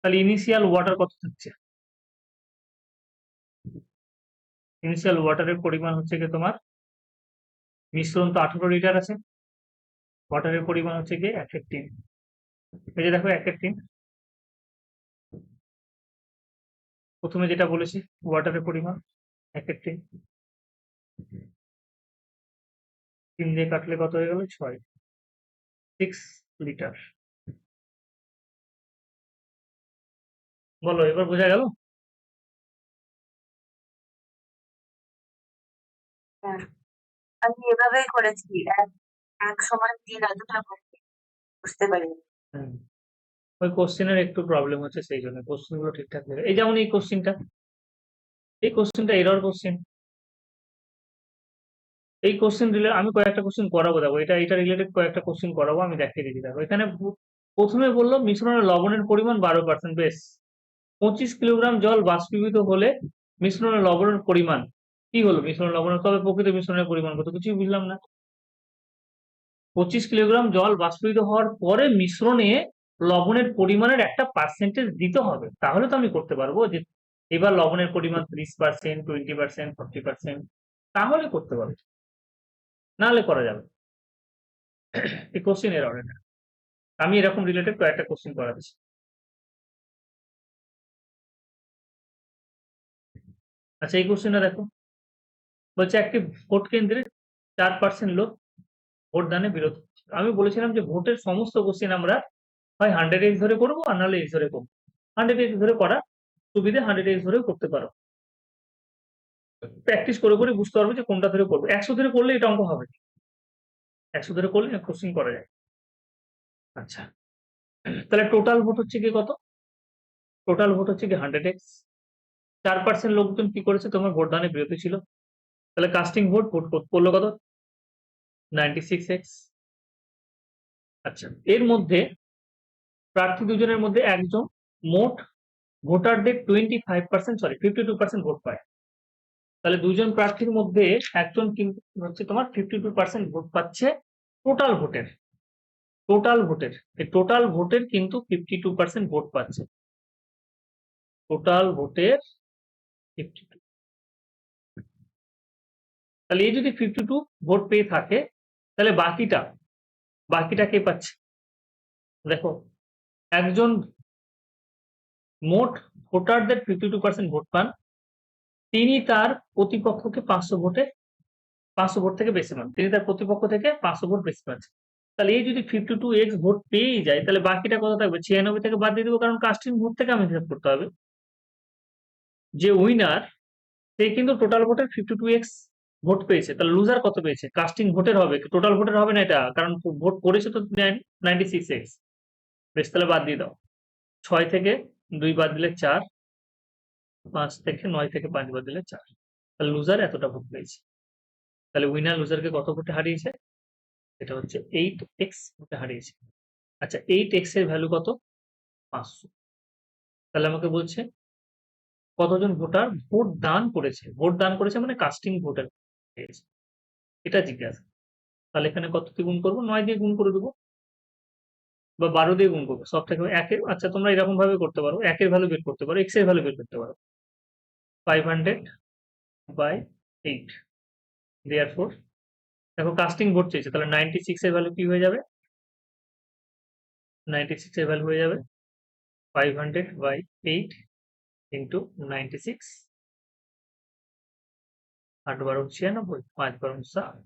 তাহলে ইনিশিয়াল ওয়াটার কত থাকছে? ইনিশিয়াল ওয়াটারের পরিমাণ হচ্ছে কি তোমার, মিশ্রণ তো 18 লিটার আছে, ওয়াটারের পরিমাণ হচ্ছে কি 1/3। এই যে দেখো 1/3, প্রথমে যেটা বলেছি ওয়াটারের পরিমাণ 1/3, 3 দিয়ে কাটলে কত হয়ে গেল 6, 6 লিটার। বলো এবার বোঝা গেল? হ্যাঁ, আমি এভাবেই করেছি, 1 সমান 3 এতটা করতে বুঝতে পারিনি। হুম, ওই কোশ্চেনের একটু প্রবলেম হচ্ছে, সেই জন্য কোশ্চেন গুলো ঠিকঠাক নেবে। এই যেমন এই কোশ্চেনটা এরর কোশ্চেন। এই কোশ্চেন আমি কয়েকটা কোশ্চেন করাবো, দেখো এটা রিলেটেড কয়েকটা কোশ্চেন করাবো, আমি দেখিয়ে দিচ্ছি। দেখো এখানে প্রথমে বললো মিশ্রণের লবণের পরিমাণ 12%, বেশ। 25 কিলোগ্রাম জল বাষ্পীভূত হলে মিশ্রণের লবণের পরিমাণ কি হলো, মিশ্রণের লবণের, তবে প্রকৃত মিশ্রণের পরিমাণ কত, কিছুই বুঝলাম না। 25 কিলোগ্রাম জল বাষ্পীভূত হওয়ার পরে মিশ্রণে লবণের পরিমাণের একটা পার্সেন্টেজ দিতে হবে, তাহলে তো আমি করতে পারবো যে এবার লবণের পরিমাণ 30%, 20%, 40%, তাহলে করতে পারবো, নাহলে করা যাবে। এই কোশ্চেন এরর এটা। আমি এরকম রিলেটেড কয়েকটা কোশ্চেন করাচ্ছি। আচ্ছা, এই কোশ্চেনটা দেখো, বলছে একটি ভোট কেন্দ্রে 4% লোক ভোট দানে বিরত হচ্ছে। আমি বলেছিলাম যে ভোটের সমস্ত কোশ্চেন আমরা হয় 100x ধরে করবো আর নাহলে x ধরে করবো। 100x ধরে করা সুবিধে, 100x ধরেও করতে পারো। প্র্যাকটিস করে করে বুঝতে পারবো যে কোনটা ধরে করবো। 100 ধরে করলে এটা অঙ্ক হবে না। 100 ধরে করলে কোশ্চেন করা যায়। আচ্ছা, তাহলে টোটাল ভোট হচ্ছে কি কত? টোটাল ভোট হচ্ছে কি 100x। 4% লোকজন কি করেছে, তোমার ভোট দানে বিরত ছিল, তাহলে কাস্টিং ভোট করলো কত? 96x। আচ্ছা, এর মধ্যে প্রার্থী দুজনের মধ্যে একজন মোট ভোটারদের 52% ভোট পায়। তাহলে দুজন প্রার্থীর মধ্যে একজন কিন্তু হচ্ছে তোমার 52% ভোট পাচ্ছে টোটাল ভোটের। এই টোটাল ভোটের কিন্তু 52% ভোট পাচ্ছে। টোটাল ভোটের 52। তাহলে এই যদি 52 ভোট পেয়ে থাকে, তাহলে বাকিটা কে পাচ্ছে? দেখো, একজন মোট ভোটারদের 52% ভোট পান, তিনি তার প্রতিপক্ষকে 500 ভোট থেকে বেশি পান। তিনি তার প্রতিপক্ষ থেকে 500 ভোট বেশি পাচ্ছেন। তাহলে এই যদি 52x ভোট পেয়েই যায়, তাহলে বাকিটা কত থাকবে? 96 থেকে বাদ দিয়ে দেবো, কারণ কাস্টিং ভোট থেকে আমি হিসাব করতে হবে। যে উইনার, সে কিন্তু টোটাল ভোটের 52x ভোট পেয়েছে। তাহলে লুজার কত পেয়েছে? কাস্টিং ভোটের হবে, টোটাল ভোটের হবে না এটা, কারণ ভোট করেছে তো 96x। বেশ, তাহলে বাদ দিয়ে দাও। 6 থেকে 2 বাদ দিলে 4, 5 থেকে 9 থেকে 5 বাদ দিলে 4। তাহলে লুজার এতটা ভোট পেয়েছে। তাহলে উইনার লুজারকে কত ভোটে হারিয়েছে? এটা হচ্ছে 8x ভোটে হারিয়েছে। আচ্ছা, 8x এর ভ্যালু কত? 500। তাহলে আমাকে বলছে কতজন ভোটার ভোট দান করেছে। ভোট দান করেছে মানে কাস্টিং ভোটার পেয়েছে, এটা জিজ্ঞাসা। তাহলে এখানে কত দিয়ে গুণ করবো? 9 দিয়ে গুণ করে দেবো, বা 12 দিয়ে গুণ করবো, সব থেকে একের। আচ্ছা, তোমরা এরকম ভাবে করতে পারো, একের ভ্যালু বের করতে পারো, এক্স এর ভ্যালু বের করতে পারো। 500/8, দেয়ারফর দেখো কাস্টিং ভোট চেয়েছে, তাহলে 96 এর ভ্যালু কি হয়ে যাবে? 96 এর ভ্যালু হয়ে যাবে 500/8 ইন্টু 96। 8 12 96, 5 12 60,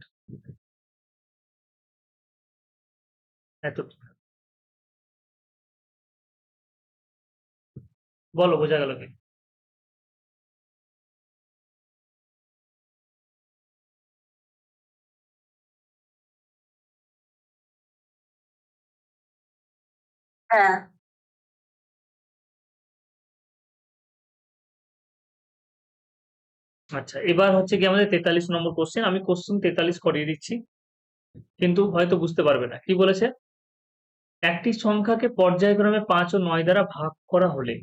এতটুকু। বলো, বোঝা গেল কি? হ্যাঁ। আচ্ছা, এবার হচ্ছে কি আমাদের 43 নম্বর কোশ্চেন। আমি কোশ্চেন 43 করিয়ে দিচ্ছি, কিন্তু হয়তো বুঝতে পারবে না। কি বলেছে? একটি সংখ্যাকে পর্যায়ক্রমে 5 ও 9 দ্বারা ভাগ করা হলে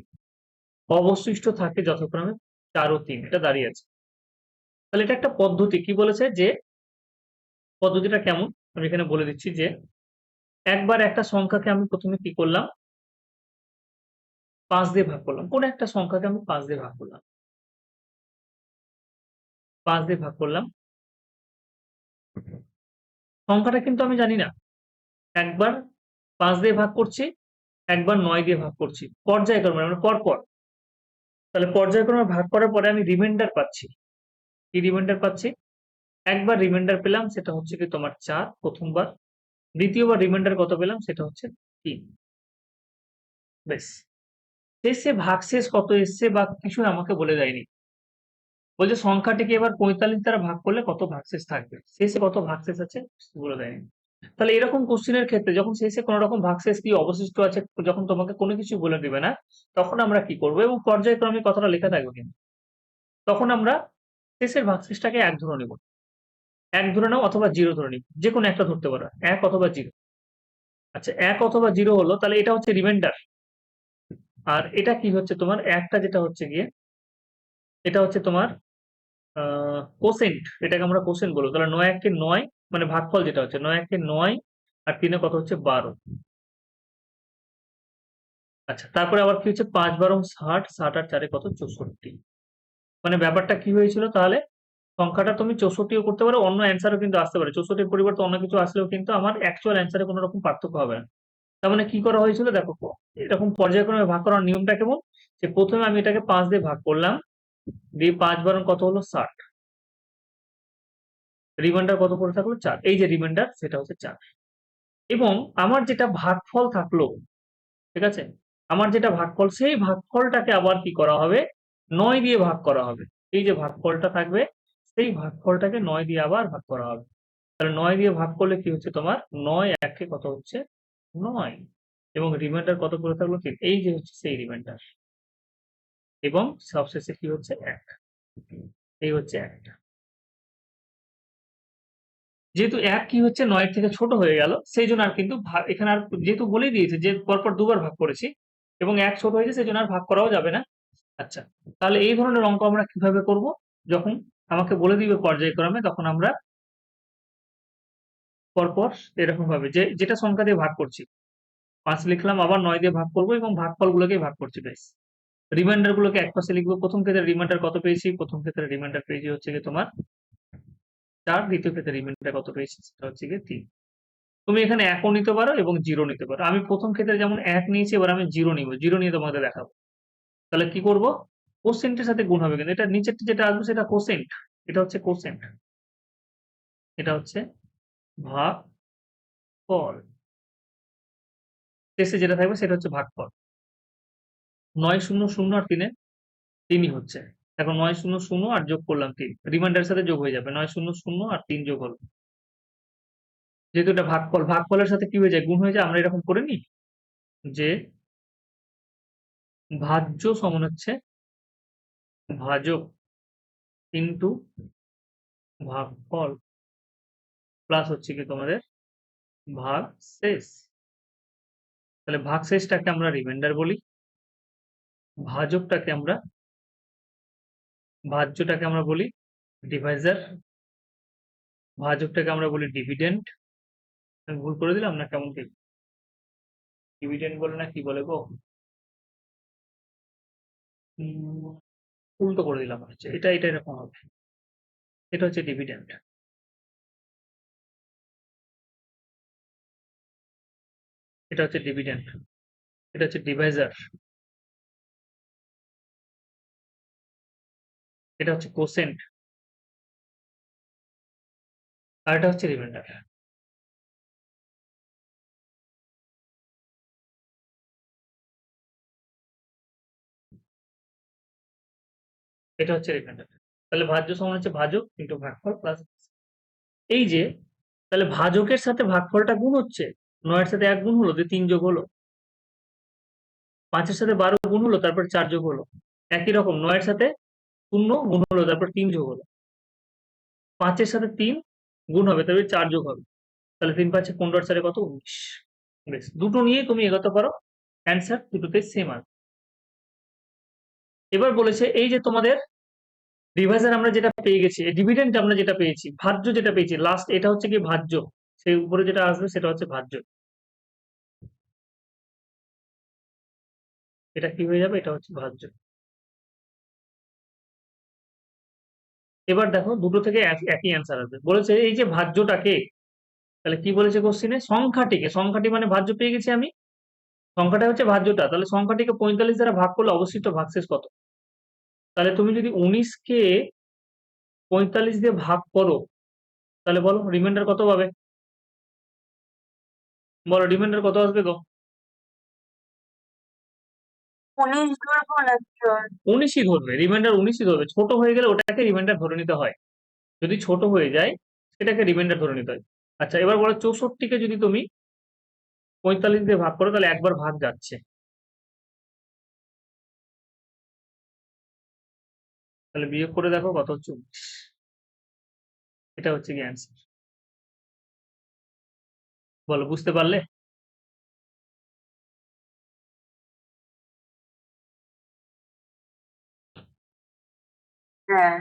অবশিষ্ট থাকে যথাক্রমে 4 ও 3। এটা দাঁড়িয়ে আছে। তাহলে এটা একটা পদ্ধতি। কি বলেছে যে পদ্ধতিটা কেমন, আমি এখানে বলে দিচ্ছি যে একবার একটা সংখ্যাকে আমি প্রথমে কি করলাম, 5 দিয়ে ভাগ করলাম। কোন একটা সংখ্যাকে আমি 5 দিয়ে ভাগ করলাম, 5 দিয়ে ভাগ করলাম। সংখ্যাটা কিন্তু আমি জানি না। একবার 5 দিয়ে ভাগ করছি, একবার 9 দিয়ে ভাগ করছি, পর্যায়ক্রমে মানে পরপর। তাহলে পর্যায়ক্রমে ভাগ করার পরে আমি রিমাইন্ডার পাচ্ছি। কি রিমাইন্ডার পাচ্ছি? একবার রিমাইন্ডার পেলাম, সেটা হচ্ছে কি তোমার 4 প্রথমবার। দ্বিতীয়বার রিমাইন্ডার কত পেলাম? সেটা হচ্ছে 3। বেশ, শেষে ভাগশেষ কত এসছে বা কিছু আমাকে বলে দেয়নি। বলছে সংখ্যাটিকে এবার 45 দ্বারা ভাগ করলে কত ভাগশেষ থাকবে, শেষে কত ভাগশেষ আছে বলে দেয়নি। তাহলে এরকম কোশ্চেনের ক্ষেত্রে যখন শেষে কোনো রকম ভাগশেষ কি অবশিষ্ট আছে, যখন তোমাকে কোনো কিছু বলে দিবে না, তখন আমরা কি করবো, এবং পর্যায়ক্রমে কথাটা লেখা থাকবে কিন্তু, তখন আমরা শেষের ভাগশেষটাকে 1 ধরে নেব। 1 ধরে নাও অথবা 0 ধরে নিব, যে কোনো একটা ধরতে পারো, 1 অথবা 0। আচ্ছা, 1 অথবা 0 হলো, তাহলে এটা হচ্ছে রিমাইন্ডার। আর এটা কি হচ্ছে তোমার, একটা যেটা হচ্ছে গিয়ে, এটা হচ্ছে তোমার কোসেন্ট। এটাকে আমরা কোসেন্ট বলবো। তাহলে 9 1 9, মানে ভাগফল যেটা হচ্ছে 9 1 9, আর 3 কত হচ্ছে 12। আচ্ছা, তারপরে আবার কি হচ্ছে ৫ বারং ৬০, ৬০ আর ৪ কত ৬৪। মানে ব্যাপারটা কি হয়েছিল তাহলে? সংখ্যাটা তুমি ৬৪ ও করতে পারো, অন্য অ্যান্সারও কিন্তু আসতে পারে। ৬৪ এর পরিবর্তে অন্য কিছু আসলেও কিন্তু আমার অ্যাকচুয়াল অ্যান্সারে কোনো রকম পার্থক্য হবে না। তার মানে কি করা হয়েছিল দেখো, এরকম পর্যায়ক্রমে ভাগ করার নিয়মটা কেমন? যে প্রথমে আমি এটাকে ৫ দিয়ে ভাগ করলাম, দিয়ে ৫ বারং কত হলো ৬০। রিমাইন্ডার কত পড়ে থাকলো ৪। এই যে রিমাইন্ডার সেটা হচ্ছে ৪। এবং আমার যেটা ভাগফল থাকলো, ঠিক আছে? আমার যেটা ভাগফল সেই ভাগফলটাকে আবার কি করা হবে? ৯ দিয়ে ভাগ করা হবে। এই যে ভাগফলটা থাকবে সেই ভাগফলটাকে ৯ দিয়ে আবার ভাগ করা হবে। তাহলে ৯ দিয়ে ভাগ করলে কি হচ্ছে তোমার ৯ একে কত হচ্ছে ৯ এবং রিমাইন্ডার কত পড়ে থাকলো ৩। এই যে হচ্ছে সেই রিমাইন্ডার এবং সবশেষে কি হচ্ছে ১। এই হচ্ছে ১। যেহেতু ১ কি হচ্ছে ৯ এর থেকে ছোট হয়ে গেল সেই জন্য আর কিন্তু এখানে আর যেহেতু বলেই দিয়েছে যে পরপর দুবার ভাগ করেছি এবং ১ ছোট হয়েছে সেই জন্য আর ভাগ করাও যাবে না। আচ্ছা, তাহলে এই ধরনের অঙ্ক আমরা কিভাবে করব? যখন আমাকে বলে দিবে পর্যায়ক্রমে তখন আমরা পরপর এরকম ভাবে যেটা সংখ্যা দিয়ে ভাগ করছি ৫ লিখলাম, আবার ৯ দিয়ে ভাগ করব এবং ভাগফলগুলোকেই ভাগ করছি ব্যাস। রিমাইন্ডার গুলোকে একপাশে লিখবো। প্রথম ক্ষেত্রে রিমাইন্ডার কত পেয়েছি? প্রথম ক্ষেত্রে রিমাইন্ডার পেয়েছি হচ্ছে গিয়ে তোমার ৪, দ্বিতীয় ক্ষেত্রে রিমাইন্ডার কত পেয়েছি? সেটা হচ্ছে গিয়ে ৩। তুমি এখানে ১ ও নিতে পারো এবং 0 নিতে পারো। আমি প্রথম ক্ষেত্রে যেমন ১ নিয়েছি, এবার আমি 0 নিব। 0 নিয়ে তোমাদের দেখাবো। তাহলে কি করব? কোসেন্টের সাথে গুণ হবে, কিন্তু এটা নিচেরটা যেটা আসবে সেটা কোসেন্ট। এটা হচ্ছে কোসেন্ট। এটা হচ্ছে ভাগফল। শেষে যেটা থাকবে সেটা হচ্ছে ভাগফল। ৯ ০ ০ আর ৩ এ ৩ই হচ্ছে। এখন ৯ ০ ০ আর যোগ করলাম ৩। রিমাইন্ডারের সাথে যোগ হয়ে যাবে। ৯ ০ ০ আর ৩ যোগ হলো। যেহেতু এটা ভাগফল, ভাগফলের সাথে কি হয়ে যায়? গুণ হয়ে যায়। আমরা এরকম করে নিই যে ভাজ্য সমান হচ্ছে ভাজক ইনটু ভাগফল প্লাস হচ্ছে কি তোমাদের ভাগশেষ। তাহলে ভাগশেষটাকে আমরা রিমাইন্ডার বলি, ভাজকটাকে আমরা ভাজ্যটাকে আমরা বলি ডিভাইজার, ভাজকটাকে আমরা বলি ডিভিডেন্ড। আমি ভুল করে দিলাম না কেমন কি? ডিভিডেন্ড বলে না কি বলে গো? উম, উল্টো করে দিলাম হচ্ছে। এটা এরকম হবে। এটা হচ্ছে ডিভিডেন্ড। এটা হচ্ছে ডিভিডেন্ড। এটা হচ্ছে ডিভাইজার। এটা হচ্ছে কোসেন্ট। আর এটা হচ্ছে রিমাইন্ডার। এটা হচ্ছে রিমাইন্ডার। তাহলে ভাজ্য সমান হচ্ছে ভাজক ইন্টু ভাগফল প্লাস এই যে, তাহলে ভাজকের সাথে ভাগফলটা গুণ হচ্ছে। ৯ এর সাথে ১ গুণ হলো, দিয়ে ৩ যোগ হলো। ৫ এর সাথে ১২ গুণ হলো, তারপর ৪ যোগ হলো। একই রকম ৯ এর সাথে ০ গুণ হলো, তারপর ৩ যোগ হলো। ৫ এর সাথে ৩ গুণ হবে, তবে ৪ যোগ হবে। তাহলে ৩ ৫ এ ১৫ আর ৪ কত? ১৯। বেশ, দুটো নিয়েই তুমি এগোতে পারো। অ্যান্সার দুটোতেই সেম আসবে। এবার বলেছে এই যে তোমাদের ডিভাইজার আমরা যেটা পেয়ে গেছি, ডিভিডেন্ড আমরা যেটা পেয়েছি, ভাজ্য যেটা পেয়েছি লাস্ট, এটা হচ্ছে কি ভাজ্য। সেই উপরে যেটা আসবে সেটা হচ্ছে ভাজ্য। এটা কি হয়ে যাবে? এটা হচ্ছে ভাজ্য। এবার দেখো দুটো থেকে একই অ্যান্সার আসবে। বলেছে এই যে ভাজ্যটাকে, তাহলে কি বলেছে কোশ্চেনে? সংখ্যাটিকে, সংখ্যাটি মানে ভাজ্য পেয়ে গেছি আমি, সংখ্যাটা হচ্ছে ভাজ্যটা। তাহলে সংখ্যাটিকে ৪৫ দ্বারা ভাগ করলে অবশিষ্ট ভাগশেষ কত? তাহলে তুমি যদি ১৯ কে ৪৫ দিয়ে ভাগ করো তাহলে বলো রিমাইন্ডার কত পাবে? বলো রিমাইন্ডার কত আসবে গো? ১৯ ধরবো নাকি? ১৯ই ধরবে, রিমাইন্ডার ১৯ই ধরবে। ছোট হয়ে গেলে ওটাকে রিমাইন্ডার ধরে নিতে হয়। যদি ছোট হয়ে যায় সেটাকে রিমাইন্ডার ধরে নিতে হয়। আচ্ছা, এবার বলো ৬৪ কে যদি তুমি ৪৫ দিয়ে ভাগ করো তাহলে একবার ভাগ যাচ্ছে। তাহলে বিয়োগ করে দেখো কত হচ্ছে? ১৯। এটা হচ্ছে কি অ্যান্সার। বলো বুঝতে পারলে? হ্যাঁ।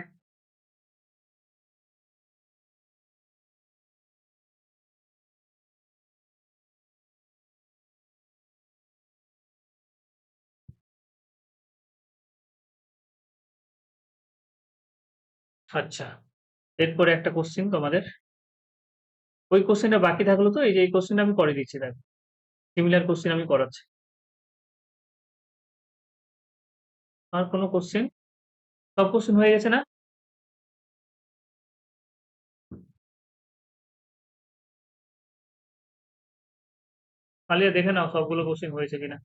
আচ্ছা, এরপরে একটা কোশ্চেন তোমাদের। ওই কোশ্চেনটা বাকি থাকলো তো, এই যে এই কোশ্চেনটা আমি করে দিচ্ছি, দেখো সিমিলার কোশ্চেন আমি করাচ্ছি। আর কোনো কোশ্চেন? সব কোশ্চেন হয়ে গেছে না? তাহলে দেখে নাও সবগুলো কোশ্চেন হয়েছে কিনা।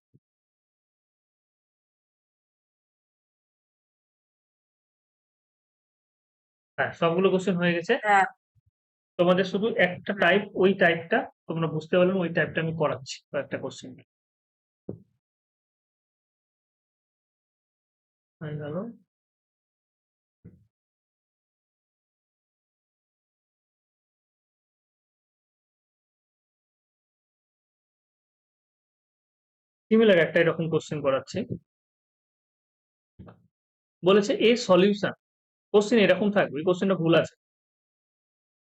হ্যাঁ, সবগুলো কোশ্চেন হয়ে গেছে। হ্যাঁ তোমাদের শুধু একটা টাইপ, ওই টাইপটা তোমরা বুঝতে পারলে ওই টাইপটা আমি করাচ্ছি কয়েকটা কোশ্চেন হয়ে গেল। সিমিলার একটা এরকম কোশ্চেন করাচ্ছি। বলেছে এ সলিউশন, কোশ্চেন এরকম থাকবে, এই কোশ্চেনটা ভুল আছে।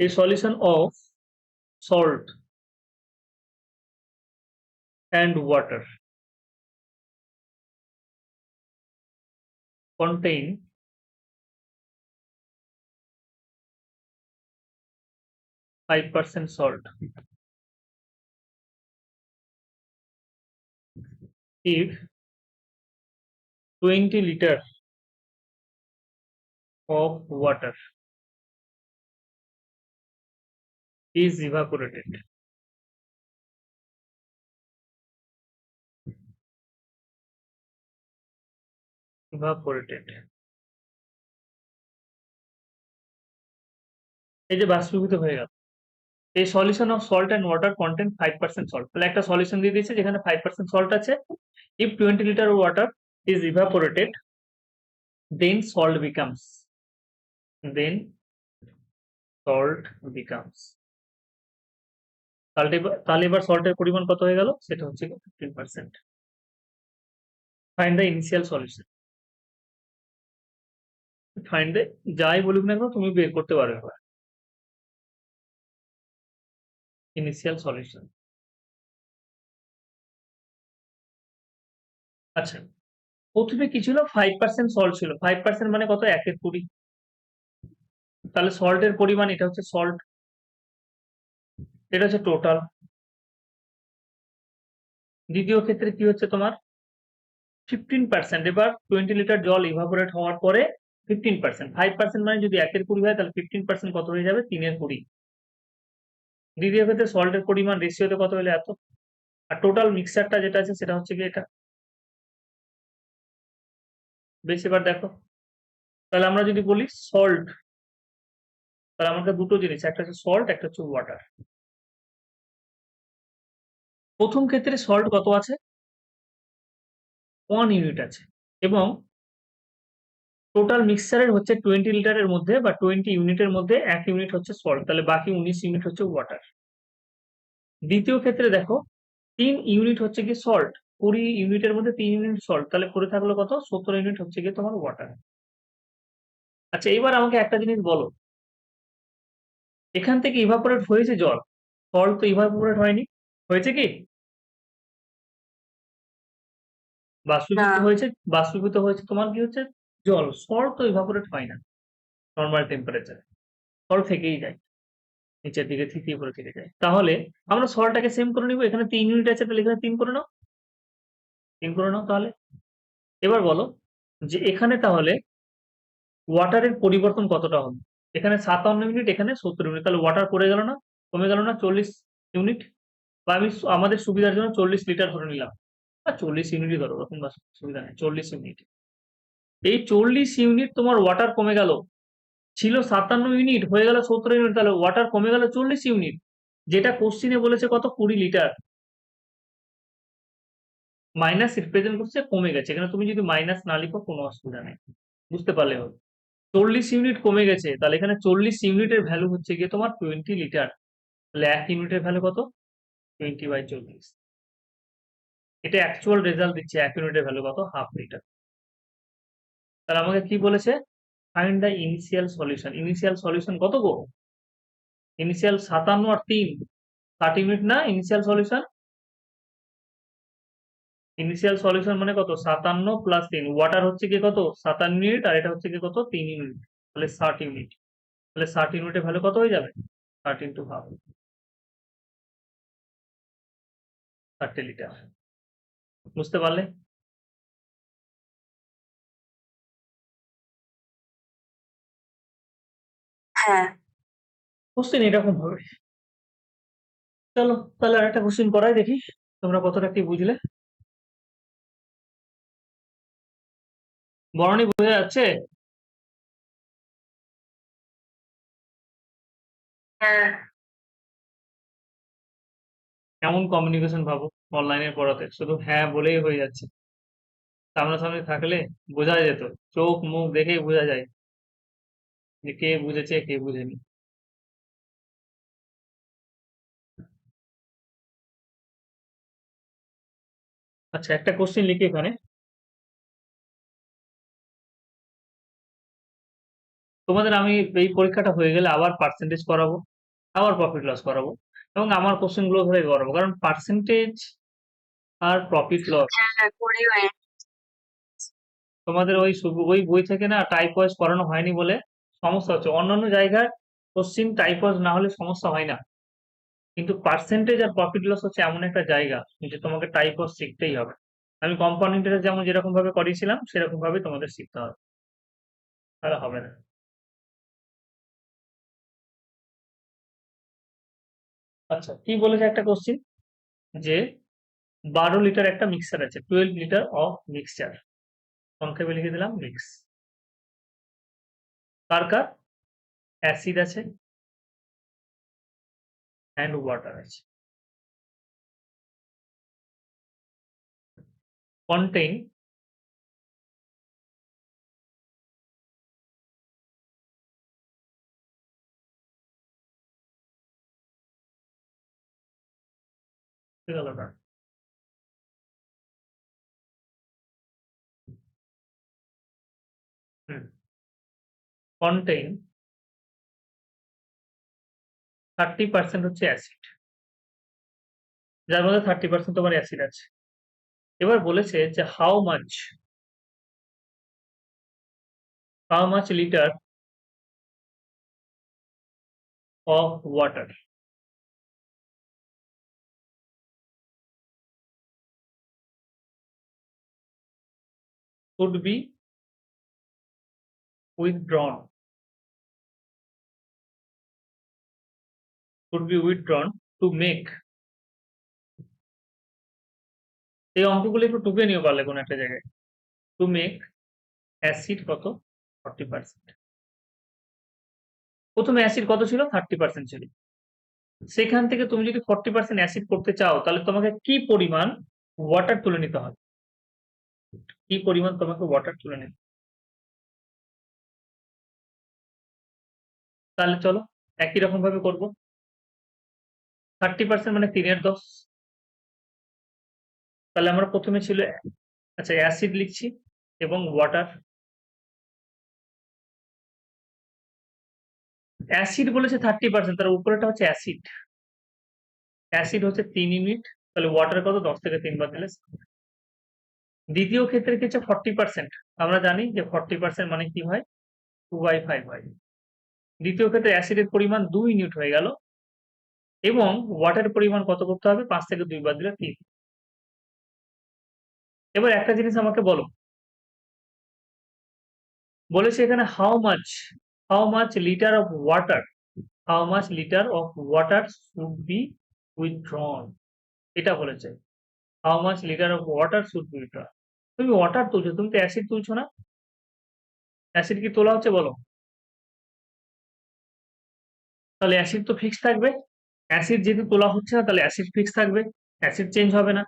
A solution of salt and water contain 5% salt if 20 liter of water is evaporated. এই যে বাষ্পীভূত হয়ে গেল। এই solution of salt and water content 5% salt, তাহলে একটা সলিউশন দিয়ে দিয়েছে যেখানে 5% সল্ট আছে। If 20 litre water is evaporated, then salt becomes, then salt becomes, তাহলে এবার সল্টের পরিমাণ কত হয়ে গেল, সেটা হচ্ছে 15%। Find the initial solution. Find the, যাই বলুক না কেন তুমি বের করতে পারবে এবার ইনিশিয়াল সলিউশন। আচ্ছা, প্রথমে কি ছিল, 5% সল্ট ছিল। 5% মানে কত, 1/20। তাহলে সল্টের পরিমাণ, এটা হচ্ছে সল্ট, এটা হচ্ছে টোটাল। দ্বিতীয় ক্ষেত্রে কি হচ্ছে তোমার 15%। এবার 20 লিটার জল ইভাপোরেট হওয়ার পরে 15%, 5% মানে যদি 1/20 হয় তাহলে 15% কত হয়ে যাবে, 3/20। দ্বিতীয় ক্ষেত্রে সল্টের পরিমাণ রেশিওতে কত হলে এত, আর টোটাল মিক্সারটা যেটা আছে সেটা হচ্ছে কি এটা। বেশ, এবার দেখো, তাহলে আমরা যদি বলি সল্ট, তাহলে আমাদের দুটো জিনিস, একটা হচ্ছে সল্ট, একটা হচ্ছে ওয়াটার। প্রথম ক্ষেত্রে সল্ট কত আছে, 1 ইউনিট আছে, এবং টোটাল মিক্সচারের হচ্ছে 20 লিটারের মধ্যে বা 20 ইউনিটের মধ্যে 1 ইউনিট হচ্ছে সল্ট, তাহলে বাকি 19 ইউনিট হচ্ছে ওয়াটার। দ্বিতীয় ক্ষেত্রে দেখো 3 ইউনিট হচ্ছে কি সল্ট, 20 ইউনিটের মধ্যে 3 ইউনিট সল্ট, তাহলে পড়ে থাকলো কত, 70 ইউনিট হচ্ছে কি তোমার ওয়াটার। আচ্ছা, এবার আমাকে একটা জিনিস বলো, এখান থেকে ইভাপোরেট হয়েছে জল, সল্ট তো ইভাপোরেট হয়নি, হয়েছে কি, না বাষ্পীভূত হয়েছে। বাষ্পীভূত হয়েছে তোমার কি হচ্ছে, জল। সল্ট তো ইভাপোরেট হয় না নর্মাল টেম্পারেচারে, সল্ট থেকেই যায় নিচের দিকে থিতিয়ে পড়ে থেকে যায়। তাহলে আমরা সল্টটাকে সেম করে নিব, এখানে 3 ইউনিট আছে তাহলে এখানে 3 করে নাও, 3 করে নাও। তাহলে এবার বলো যে এখানে তাহলে ওয়াটারের পরিবর্তন কতটা হবে, এখানে 57 ইউনিট, এখানে 70 ইউনিট, তাহলে ওয়াটার পড়ে গেল না, কমে গেল না 40 ইউনিট। বা আমি আমাদের সুবিধার জন্য 40 লিটার ধরে নিলাম, বা 40 ইউনিটই ধরো, ওরকম সুবিধা নেই, 40 ইউনিট। এই 40 ইউনিট তোমার ওয়াটার কমে গেল, ছিল 57 ইউনিট হয়ে গেল 70 ইউনিট, তাহলে ওয়াটার কমে গেল 40 ইউনিট, যেটা কোশ্চিনে বলেছে কত, 20 লিটার। মাইনাস রিপ্রেজেন্ট করছে কমে গেছে, এখানে তুমি যদি মাইনাস না লিখো কোনো অসুবিধা নেই, বুঝতে পারলে হবে। 40 ইউনিট কমে গেছে, তাহলে এখানে 40 ইউনিটের ভ্যালু হচ্ছে গিয়ে তোমার 20 লিটার, তাহলে 1 ইউনিটের ভ্যালু কত, 20/40। এটা অ্যাকচুয়াল রেজাল্ট দিচ্ছে, 1 ইউনিটের ভ্যালু কত, হাফ লিটার। তাহলে আমাকে কি বলেছে, find the initial solution. Initial solution কত গো, ইনিশিয়াল 57 আর 3, 30 ইউনিট না ইনিশিয়াল সলিউশন। ইনিশিয়াল সলিউশন মানে কত, 57 প্লাস 3, ওয়াটার হচ্ছে কি কত 57 ইউনিট, আর এটা হচ্ছে কি কত 3 ইউনিট, তাহলে 60 ইউনিট। তাহলে 60 ইউনিটের ভ্যালু কত হয়ে যাবে? 30 ইন্টু হাফ, 30 লিটার। বুঝতে পারলে? হ্যাঁ। কোশ্চেন এরকম হবে। চলো তাহলে আরেকটা কোশ্চেন করাই দেখি তোমরা কতটা কি বুঝলে। বরণী বোঝা যাচ্ছে? হ্যাঁ। কেমন কমিউনিকেশন ভাবো অনলাইনে পড়াতে, শুধু হ্যাঁ বলেই হয়ে যাচ্ছে। সামনাসামনি থাকলে বোঝা যেত, চোখ মুখ দেখেই বোঝা যায় যে কে বুঝেছে কে বুঝেনি। আচ্ছা একটা কোশ্চেন লিখি এখানে, তোমাদের আমি এই পরীক্ষাটা হয়ে গেলে আবার পার্সেন্টেজ করাবো, আবার প্রফিট লস করাবো, এবং আমার কোশ্চেন গুলো ধরে করাবো, কারণ পার্সেন্টেজ আর প্রফিট লস হ্যাঁ করিও। তোমাদের ওই বই থেকে না টাইপ ওয়াইজ করানো হয়নি বলে সমস্যা হচ্ছে। অন্যান্য জায়গায় কোশ্চিন টাইপ ওয়াইজ না হলে সমস্যা হয় না, কিন্তু পার্সেন্টেজ আর প্রফিট লস হচ্ছে এমন একটা জায়গা যে তোমাকে টাইপ ওয়াইজ শিখতেই হবে। আমি কম্পাউন্ড ইন্টারেস্ট যেমন যেরকম ভাবে করিয়েছিলাম সেরকম ভাবে তোমাদের শিখতে হবে, তাহলে হবে না। আচ্ছা কি বলেছে একটা কোশ্চিন, যে 12 লিটার একটা মিক্সার আছে, 12 লিটার অফ মিক্সচার, সংক্ষেপে লিখে দিলাম মিক্স। কার কার? অ্যাসিড আছে অ্যান্ড ওয়াটার আছে। কন্টেইন গেল না, কন্টেইন 30% হচ্ছে অ্যাসিড, যার মধ্যে 30% তোমার অ্যাসিড আছে। এবার বলেছে যে how much litre of water should be withdrawn to make, এই অঙ্কগুলো একটু টুকে নিও পারলে কোনো একটা জায়গায়, টু মেক অ্যাসিড কত? 40%। প্রথমে অ্যাসিড কত ছিল? 30% ছিল। সেখান থেকে তুমি যদি 40% অ্যাসিড করতে চাও তাহলে তোমাকে কি পরিমাণ ওয়াটার তুলে নিতে হবে, কি পরিমাণ তোমাকে ওয়াটার তুলে নিতে। তাহলে চলো একই রকম ভাবে করবো। 30% মানে 3/10। তাহলে আমরা প্রথমে ছিল, আচ্ছা অ্যাসিড লিখছি এবং ওয়াটার। অ্যাসিড বলেছে 30%, তার উপরেটা হচ্ছে অ্যাসিড, অ্যাসিড হচ্ছে 3 ইউনিট, তাহলে ওয়াটার কত? 10 থেকে 3 বাদ দিলে। দ্বিতীয় ক্ষেত্রে কি হচ্ছে 40%, আমরা জানি যে 40% মানে কি হয়? 2/5 হয়। দ্বিতীয় ক্ষেত্রে অ্যাসিডের পরিমাণ 2 ইউনিট হয়ে গেল, এবং ওয়াটারের পরিমাণ কত করতে হবে? 5 থেকে 2 বাদ দিলে 3। এবার একটা জিনিস আমাকে বলো, বলেছে এখানে how much litre of water should be withdrawn, এটা বলেছে। How much litre of water should be withdrawn. তুমি ওয়াটার তুলছো, তুমি তো অ্যাসিড তুলছো না। অ্যাসিড কি তোলা হচ্ছে বলো? তাহলে অ্যাসিড তো ফিক্স থাকবে। অ্যাসিড যেহেতু তোলা হচ্ছে না তাহলে অ্যাসিড ফিক্স থাকবে, অ্যাসিড চেঞ্জ হবে না।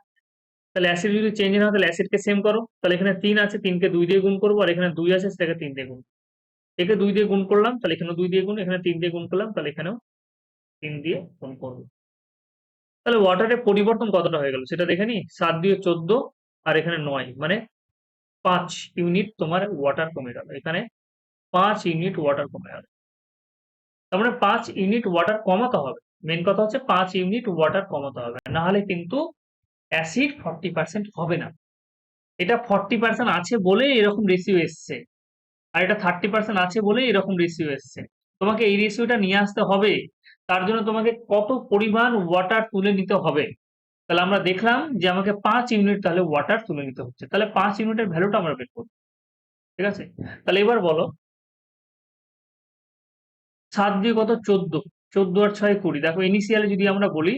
তাহলে অ্যাসিড যদি চেঞ্জ না হয় তাহলে অ্যাসিডকে সেম করো। তাহলে এখানে 3 আছে, 3 কে 2 দিয়ে গুণ করবো, আর এখানে 2 আছে সেটাকে 3 দিয়ে গুণ। একে 2 দিয়ে গুণ করলাম তাহলে এখানেও 2 দিয়ে গুণ, এখানে 3 দিয়ে গুণ করলাম তাহলে এখানেও 3 দিয়ে গুণ করবো। তাহলে ওয়াটারের পরিবর্তন কতটা হয়ে গেল সেটা দেখে নি। 7 দিয়ে 14 আর এখানে 9, মানে 5 ইউনিট তোমার ওয়াটার কমে গেল, এখানে 5 ইউনিট ওয়াটার কমে গেল। তার মানে 5 ইউনিট ওয়াটার কমাতে হবে। মেন কথা হচ্ছে 5 ইউনিট ওয়াটার কমাতে হবে, না হলে কিন্তু অ্যাসিড 40% হবে না। এটা 40% আছে বলে এরকম রেশিও এসছে, আর এটা 30% আছে বলেই এরকম রেশিও এসছে। তোমাকে এই রেশিওটা নিয়ে আসতে হবে, তার জন্য তোমাকে কত পরিমাণ ওয়াটার তুলে নিতে হবে। তাহলে আমরা দেখলাম যে আমাকে 5 ইউনিট তাহলে ওয়াটার তুলে নিতে হচ্ছে, তাহলে 5 ইউনিটের ভ্যালুটা আমরা বের করবো। ঠিক আছে, তাহলে এবার বলো 7 দিয়ে কত 14, 14 আর 6 20। দেখো ইনিশিয়ালি যদি আমরা বলি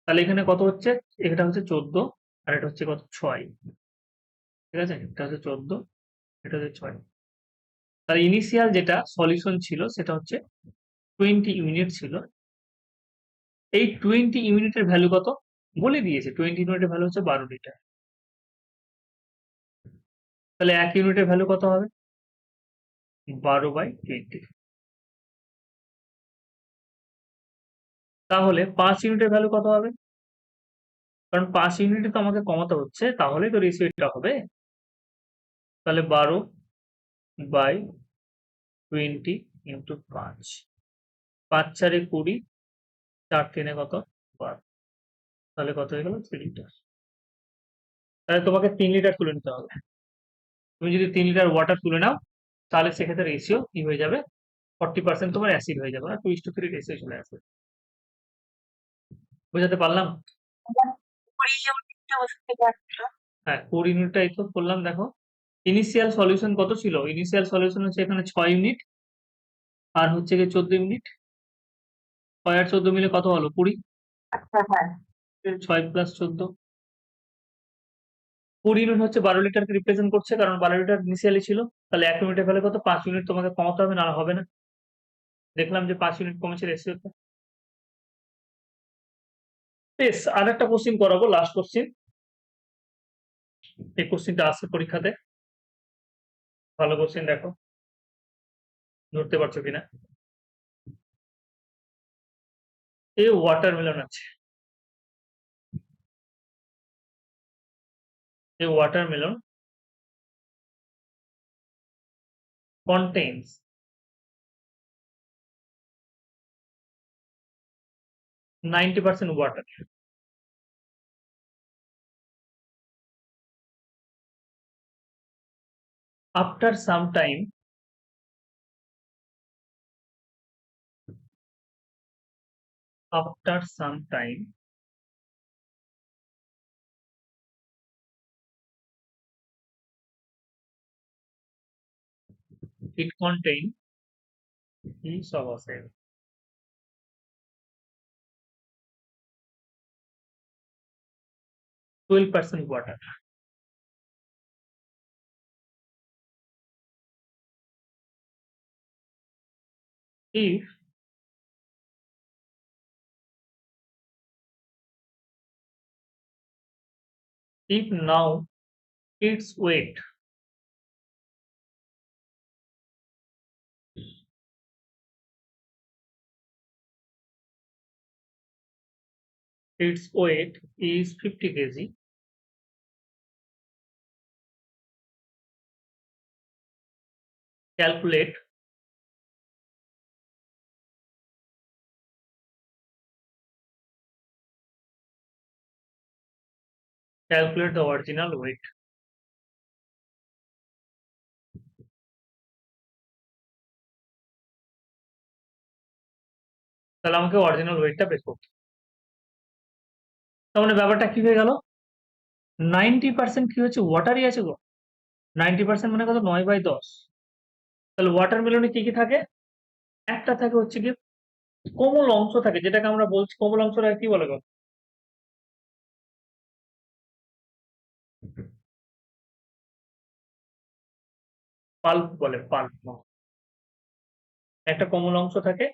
তাহলে এখানে কত হচ্ছে, এটা হচ্ছে 14 আর এটা হচ্ছে কত 6। ঠিক আছে, এটা হচ্ছে 14, এটা হচ্ছে 6। তার ইনিশিয়াল যেটা সলিউশন ছিল সেটা হচ্ছে 20 ইউনিট ছিল। এই 20 ইউনিটের ভ্যালু কত বলে দিয়েছে, 20 ইউনিটের ভ্যালু হচ্ছে 12 লিটার। তাহলে 1 ইউনিটের ভ্যালু কত হবে, 12/20। তাহলে 5 ইউনিটের ভ্যালু কত হবে, কারণ 5 ইউনিটে তো আমাকে কমাতে হচ্ছে, তাহলে তো রেশিওটা হবে। তাহলে 12/20 ইন্টু 5, 5 4 20, 4 3 কত 12, তাহলে কত হয়ে গেল 3 লিটার। তাহলে তোমাকে 3 লিটার তুলে নিতে হবে। তুমি যদি 3 লিটার ওয়াটার তুলে নাও তাহলে সেক্ষেত্রে রেশিও কি হয়ে যাবে, 40% তোমার অ্যাসিড হয়ে যাবে, 2:3 রেশিও চলে আসবে। বোঝাতে পারলাম? এবার 20 ইউনিটটা ওষুধ থেকে আসলো। হ্যাঁ, 4 ইউনিটটাই তো করলাম। দেখো ইনিশিয়াল সলিউশন কত ছিল, ইনিশিয়াল সলিউশন হচ্ছে এখানে 6 ইউনিট আর হচ্ছে গিয়ে 14 ইউনিট। 6 আর 14 মিলে কত হলো 20, আচ্ছা, হ্যাঁ। 6 প্লাস 14, 20 ইউনিট হচ্ছে 12 লিটারকে রিপ্রেজেন্ট করছে, কারণ 12 লিটার ইনিশিয়ালি ছিল। তাহলে 1 ইউনিটের ফলে কত 5 ইউনিট তোমাকে কমাতে হবে, না হবে না। দেখলাম যে 5 ইউনিট কমেছে রেশিওতে। বেশ, আর একটা কোশ্চিন করাবো, লাস্ট কোশ্চিন। এই কোশ্চিনটা আসছে পরীক্ষাতে, ভালো কোশ্চিন, দেখো ধরতে পারছো কিনা। এই ওয়াটারমেলন আছে, এই watermelon contains 90% water. After some time, it contains কি সব আছে, 12% water. If now its weight is 50 kg, calculate the original weight. তাহলে আমাকে অরিজিনাল ওয়েটটা বের করতে হবে। তার মানে ব্যাপারটা কি হয়ে গেল, 90% কি হচ্ছে ওয়াটারই আছে গো। 90% মানে কত, 9/10। তাহলে ওয়াটারমেলনে কি কি থাকে, একটা থাকে হচ্ছে কি কোমল অংশ থাকে, যেটাকে আমরা বলছি কোমল অংশটা কি বলে গো, পাল্প বলে, পাল্প। একটা কোমল অংশ থাকে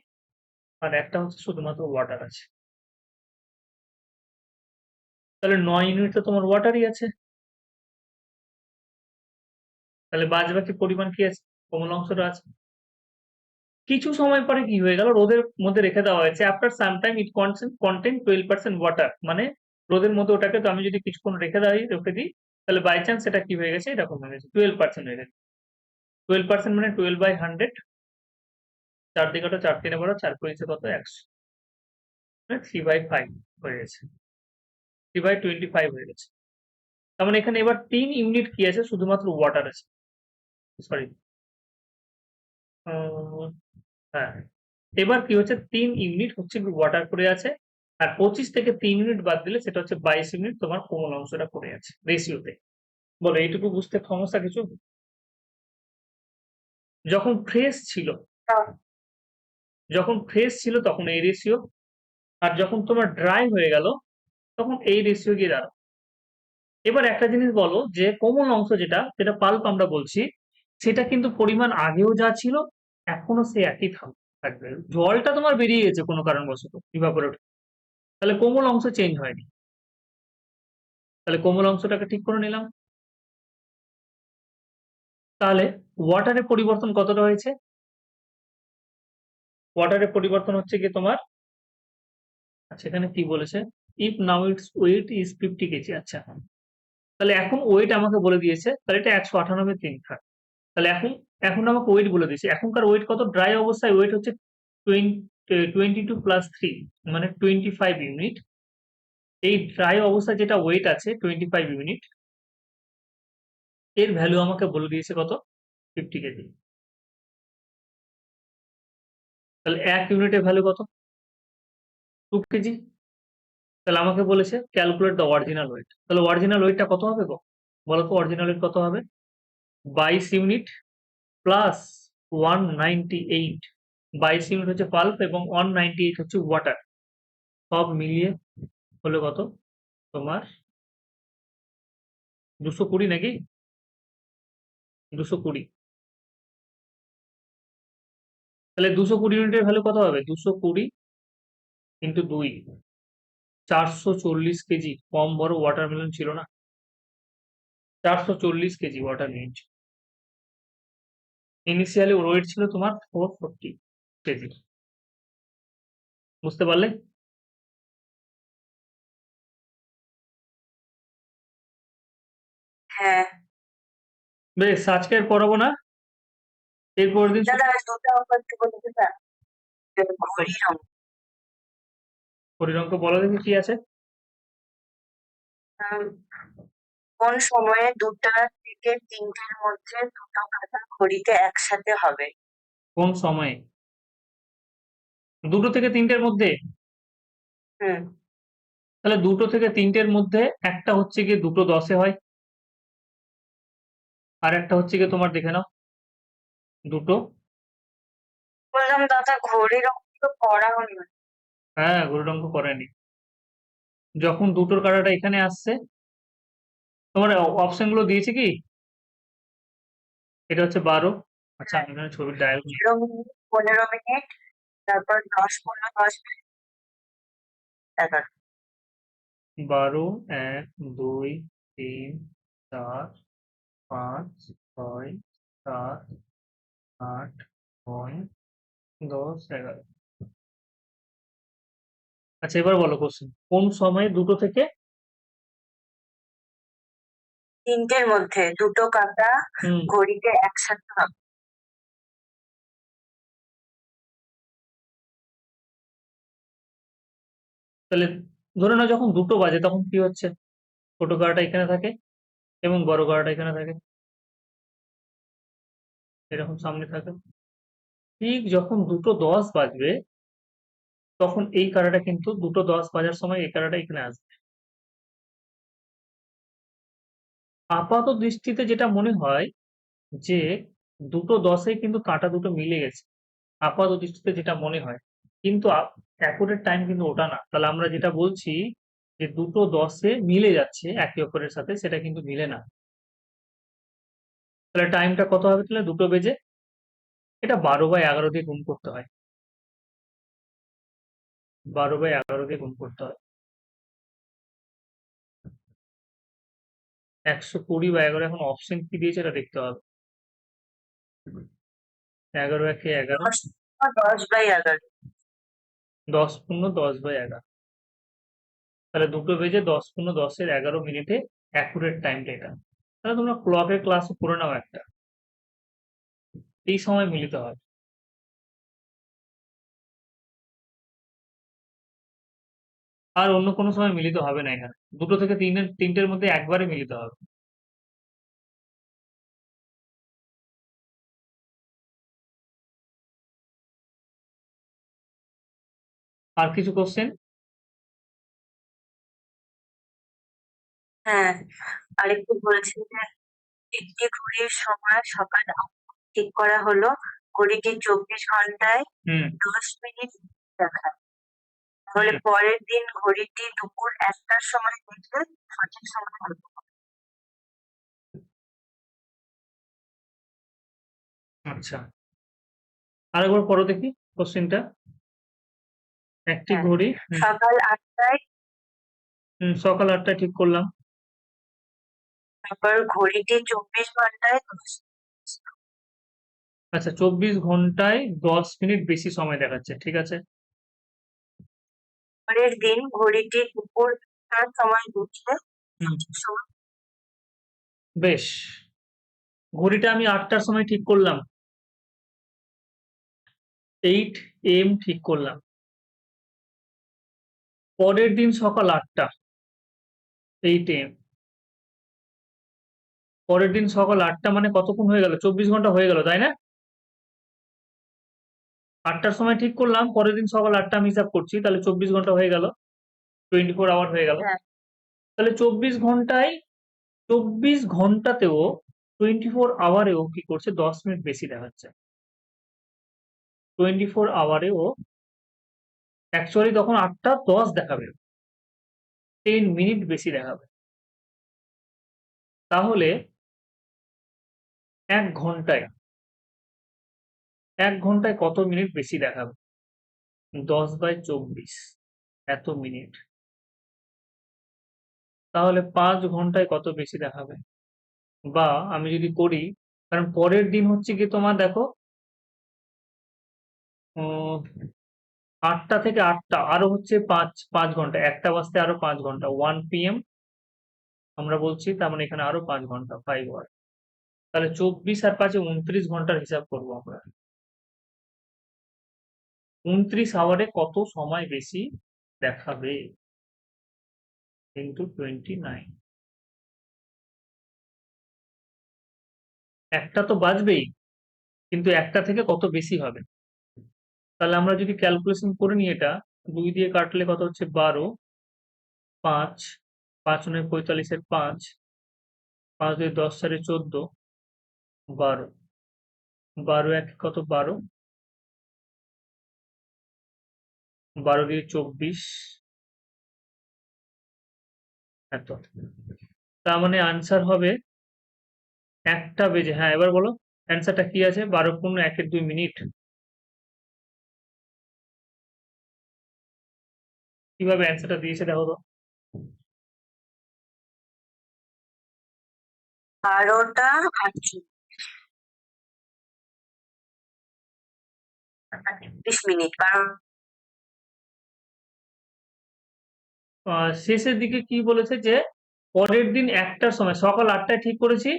আর একটা হচ্ছে শুধুমাত্র ওয়াটার আছে। তাহলে 9 ইউনিট তো তোমার ওয়াটারই আছে, তাহলে বাদবাকি পরিমাণ কি আছে, কোমল অংশটা আছে। কিছু সময় পরে কি হয়ে গেল, রোদের মধ্যে রেখে দেওয়া হয়েছে, after some time it contain 12% water, মানে রোদের মধ্যে ওটাকে তো আমি যদি কিছুক্ষণ রেখে দিই তাহলে বাই চান্স সেটা কি হয়ে গেছে, এরকম হয়ে গেছে 12% হয়ে গেছে। 12% মানে 12/100, 4 দিকে ওটা 4 3 বড়, 4 পয়েন্টে কত 100, মানে 3/5 হয়ে গেছে, 3/25 হয়ে গেছে। তার মানে এখানে এবার 3 ইউনিট কি আছে, শুধুমাত্র ওয়াটার আছে, সরি হ্যাঁ, এবার কি হচ্ছে 3 ইউনিট হচ্ছে ওয়াটার পড়ে আছে, আর 25 থেকে 3 ইউনিট বাদ দিলে সেটা হচ্ছে 22 ইউনিট তোমার কোমল অংশটা পড়ে আছে রেশিওতে। বলো এইটুকু বুঝতে সমস্যা কিছু? যখন ফ্রেশ ছিল তখন এই রেশিও, আর যখন তোমার ড্রাই হয়ে গেল তখন এই রেশিও গিয়ে দাঁড়ায়। এবার একটা জিনিস বলো যে কোমল অংশ যেটা পাল্প আমরা বলছি, সেটা কিন্তু পরিমাণ আগেও যা ছিল এখনো সে একই থাকবে। জলটা তোমার বেরিয়ে গেছে কোনো কারণবশত ইভাপোরেট, তাহলে কোমল অংশ চেঞ্জ হয়নি। তাহলে কোমল অংশটাকে ঠিক করে নিলাম। তাহলে ওয়াটারের পরিবর্তন কতটা হয়েছে? ওয়াটারের পরিবর্তন হচ্ছে কি তোমার, আচ্ছা এখানে কি বলেছে, if now its weight is 50 KG. আচ্ছা, তাহলে এখন ওয়েট আমাকে বলে দিয়েছে, তাহলে এটা 198 থাক। তাহলে এখন আমাকে ওয়েট বলে দিয়েছে, এখনকার ওয়েট কত? ড্রাই অবস্থায় ওয়েট হচ্ছে 22 প্লাস 3 মানে 25 ইউনিট। এই ড্রাই অবস্থায় যেটা ওয়েট আছে 25 ইউনিট, এর ভ্যালু আমাকে বলে দিয়েছে কত? 50 কেজি। তাহলে 1 ইউনিটের ভ্যালু কত? 2 কেজি। তাহলে আমাকে বলেছে ক্যালকুলেট দ্য অরিজিনাল ওয়েট। তাহলে অরিজিনাল ওয়েটটা কত হবে গো? বলো তো অরিজিনাল ওয়েট কত হবে? 22 ইউনিট প্লাস 198। 22 ইউনিট হচ্ছে পাল্প এবং 198 হচ্ছে ওয়াটার, সব মিলিয়ে হলো কত তোমার? 220 নাকি? 220। তাহলে 220 ইউনিটের ভ্যালু কত হবে? 220 ইন্টু 2, 440 কেজি। কম বড় ওয়াটারমেলন ছিল না, 440 কেজি ওয়াটারমেলন। ইনিশিয়ালি ওয়েট ছিল তোমার 440 কেজি। বুঝতে পারলে? হ্যাঁ বেশ, আজকে আর পড়াবো না, এরপরের দিন দাদা, আর দুটো অঙ্ক একটু বলে দিবা? ঘড়ির অঙ্ক। ঘড়ির অঙ্ক বলো দেখি কি আছে। উম, কোন সময়ে 2টা থেকে 3টের মধ্যে দুটো কাঁটা ঘড়িতে একসাথে হবে? কোন সময়ে? 2টো থেকে 3টের মধ্যে? হুম তাহলে 2টো থেকে 3টের মধ্যে একটা হচ্ছে গিয়ে 2:10 হয়, আর একটা হচ্ছে গিয়ে তোমার দেখে নাও 2টো। বললাম দাদা, ঘড়ির অঙ্ক তো করা হয়নি। হ্যাঁ, ঘড়ির অঙ্ক করেনি। যখন 2টোর কাঁটাটা এখানে আসছে, তোমার অপশন গুলো দিয়েছে কি? এটা হচ্ছে 12। আচ্ছা আমি এখানে ছবির ডায়াল 15 মিনিট, 15 মিনিট, তারপর 10, 15, 10 মিনিট, 11। 12, 1, 2, 3, 4, 5, 6, 7, 8, 9, 10, 11। আচ্ছা এবার বলো কোশ্চেন, কোন সময়ে 2টো থেকে? 3টের মধ্যে দুটো কাঁটা হুম, ঘড়িতে একসাথে হবে? তাহলে ধরে নাও যখন 2টো বাজে তখন কি হচ্ছে? ছোট কাঁটাটা এখানে থাকে এবং বড় কাঁটাটা এখানে থাকে, এরকম সামনে থাকে। ঠিক যখন 2:10 বাজবে তখন এই কাঁটাটা কিন্তু 2:10 বাজার সময় এই কাঁটাটা এখানে আসবে। আপাত দৃষ্টিতে যেটা মনে হয় যে 2:10 কিন্তু কাঁটা দুটো মিলে গেছে, আপাত দৃষ্টিতে যেটা মনে হয়, কিন্তু অ্যাকুরেট টাইম কিন্তু ওটা না। তাহলে আমরা যেটা বলছি যে 2:10 মিলে যাচ্ছে একে অপরের সাথে, সেটা কিন্তু মিলে না। তাহলে টাইমটা কত হবে? তাহলে 2টো বেজে, এটা 12/11 দিয়ে গুণ করতে হয়, 12/11 দিয়ে গুণ করতে হয়। 120/11, এখন অপশন কি দিয়েছে এটা দেখতে হবে। 11 একে 11, 10/11। 10×10/11। তাহলে 2টো বেজে 10×10-11 অ্যাকুরেট টাইমটা এটা। তাহলে তোমরা ক্লকের ক্লাস করে নাও একটা, এই সময় মিলিত হয়। আর অন্য কোনো সময় মিলিত হবে না এখানে, 2টো থেকে 3টের মধ্যে একবারে মিলিত হবে। আর কিছু কোশ্চেন? হ্যাঁ, আরেকটু বলেছেন যে একটি ঘড়ির সময় সকাল ৮টা ঠিক করা হলো, ঘড়িটি ২৪ ঘন্টায় হুম ১০ মিনিট দেখায়। তাহলে পরের দিন ঘড়িটি দুপুর ১টার সময় দেখলে সঠিক সময় কত? আচ্ছা, আরেকবার পড়ো দেখি কোশ্চেনটা। একটি হ্যাঁ, ঘড়ি সকাল ৮টায়, সকাল ৮টায় ঠিক করলাম। তারপর ঘড়িটি ২৪ ঘন্টায় ১০ আচ্ছা, ২৪ ঘন্টায় ১০ মিনিট বেশি সময় দেখাচ্ছে, ঠিক আছে। পরের দিন ঘড়িটি দুপুর ১টার সময় দেখলে হুম সঠিক সময়। বেশ, ঘড়িটা আমি ৮টার সময় ঠিক করলাম, 8 AM ঠিক করলাম। পরের দিন সকাল ৮টা, 8 AM। পরের দিন সকাল ৮টা মানে কতক্ষণ হয়ে গেল? ২৪ ঘন্টা হয়ে গেল, তাই না? ৮টার সময় ঠিক করলাম, পরের দিন সকাল ৮টা আমি হিসাব করছি, তাহলে ২৪ ঘন্টা হয়ে গেল, 24 আওয়ার হয়ে গেল। হ্যাঁ, তাহলে ২৪ ঘন্টায়, ২৪ ঘন্টাতেও 24 আওয়ারেও কি করছে? ১০ মিনিট বেশি দেখাচ্ছে। 24 আওয়ারেও অ্যাকচুয়ালি তখন ৮টা ১০ দেখাবে, 10 মিনিট বেশি দেখাবে। তাহলে ১ ঘন্টায়, ১ ঘন্টায় কত মিনিট বেশি দেখাবে? 10/24, এত মিনিট। তাহলে ৫ ঘন্টায় কত বেশি দেখাবে? বা আমি যদি করি, কারণ পরের দিন হচ্ছে কি তোমার দেখো, ৮টা থেকে ৮টা আরো হচ্ছে ৫ ঘন্টা, ১টা বাজতে আরো ৫ ঘন্টা, 1 PM আমরা বলছি, তার মানে এখানে আরো ৫ ঘন্টা, 5 আওয়ার। তাহলে ২৪ আর ৫-এ ২৯ ঘন্টার হিসাব করবো আমরা। ২৯ আওয়ারে কত সময় বেশি দেখাবে ইন্টু 29। একটা তো বাজবেই, কিন্তু একটা থেকে কত বেশি হবে? তাহলে আমরা যদি ক্যালকুলেশন করে নিই, এটা ২ দিয়ে কাটলে কত হচ্ছে? ১২, ৫, ৫ ৯ ৪৫ এর ৫, ৫ ২ ১০ ৪ ১৪, ১২, ১২ ১ কত? ১২, ১২ দিয়ে ২৪, এত। তার মানে আনসার হবে ১টা বেজে, হ্যাঁ এবার বলো অ্যান্সারটা কি আছে? ১২ পূর্ণ ১-এর ২ মিনিট। কিভাবে অ্যান্সারটা দিয়েছে দেখো তো। ১২টা ৩৮ মিনিট, কারণ শেষের দিকে কি বলেছে যে পরের দিন ১টার সময়, সকাল ৮টায় ঠিক করেছি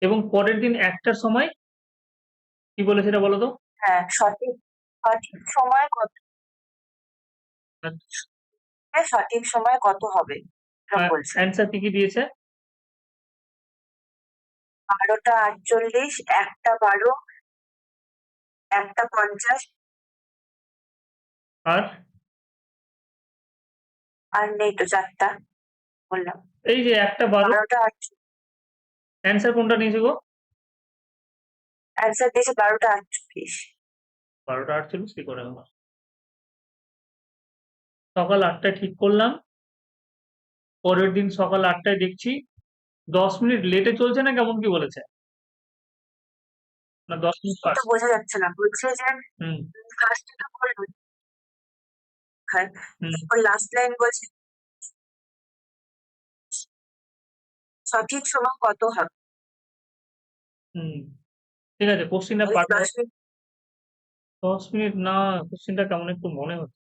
এবং পরের দিন ১টার সময় কি বলেছে এটা বলো তো? হ্যাঁ, সঠিক সঠিক সময় কত, সঠিক সময় কত হবে এরকম বলছে। অ্যান্সার কি দিয়েছে? ১২টা ৪৮, ১টা ১২, ১টা ৫০, আর আর নেই তো ৪টা বললাম। এই যে ১টা ১২, ১২টা ৪৮, অ্যান্সার কোনটা নিয়েছে গো? অ্যান্সার দিয়েছে ১২টা ৪৮। ১২টা ৪৮ কি করে হলো? সকাল ৮টায় ঠিক করলাম, পরের দিন সকাল ৮টায় দেখছি ১০ মিনিট লেটে চলছে না কেমন, কি বলেছে? না ১০ মিনিট তো ফাস্ট? বোঝা যাচ্ছে না, বলছে যে হুম ফার্স্ট তো বললো, হ্যাঁ, হুম তারপর লাস্ট লাইন বলছে সঠিক সময় কত হবে। হুম ঠিক আছে, কোশ্চেনটা ওই পাঠ 10 মিনিট ১০ মিনিট না, কোশ্চেনটা কেমন একটু মনে হচ্ছে।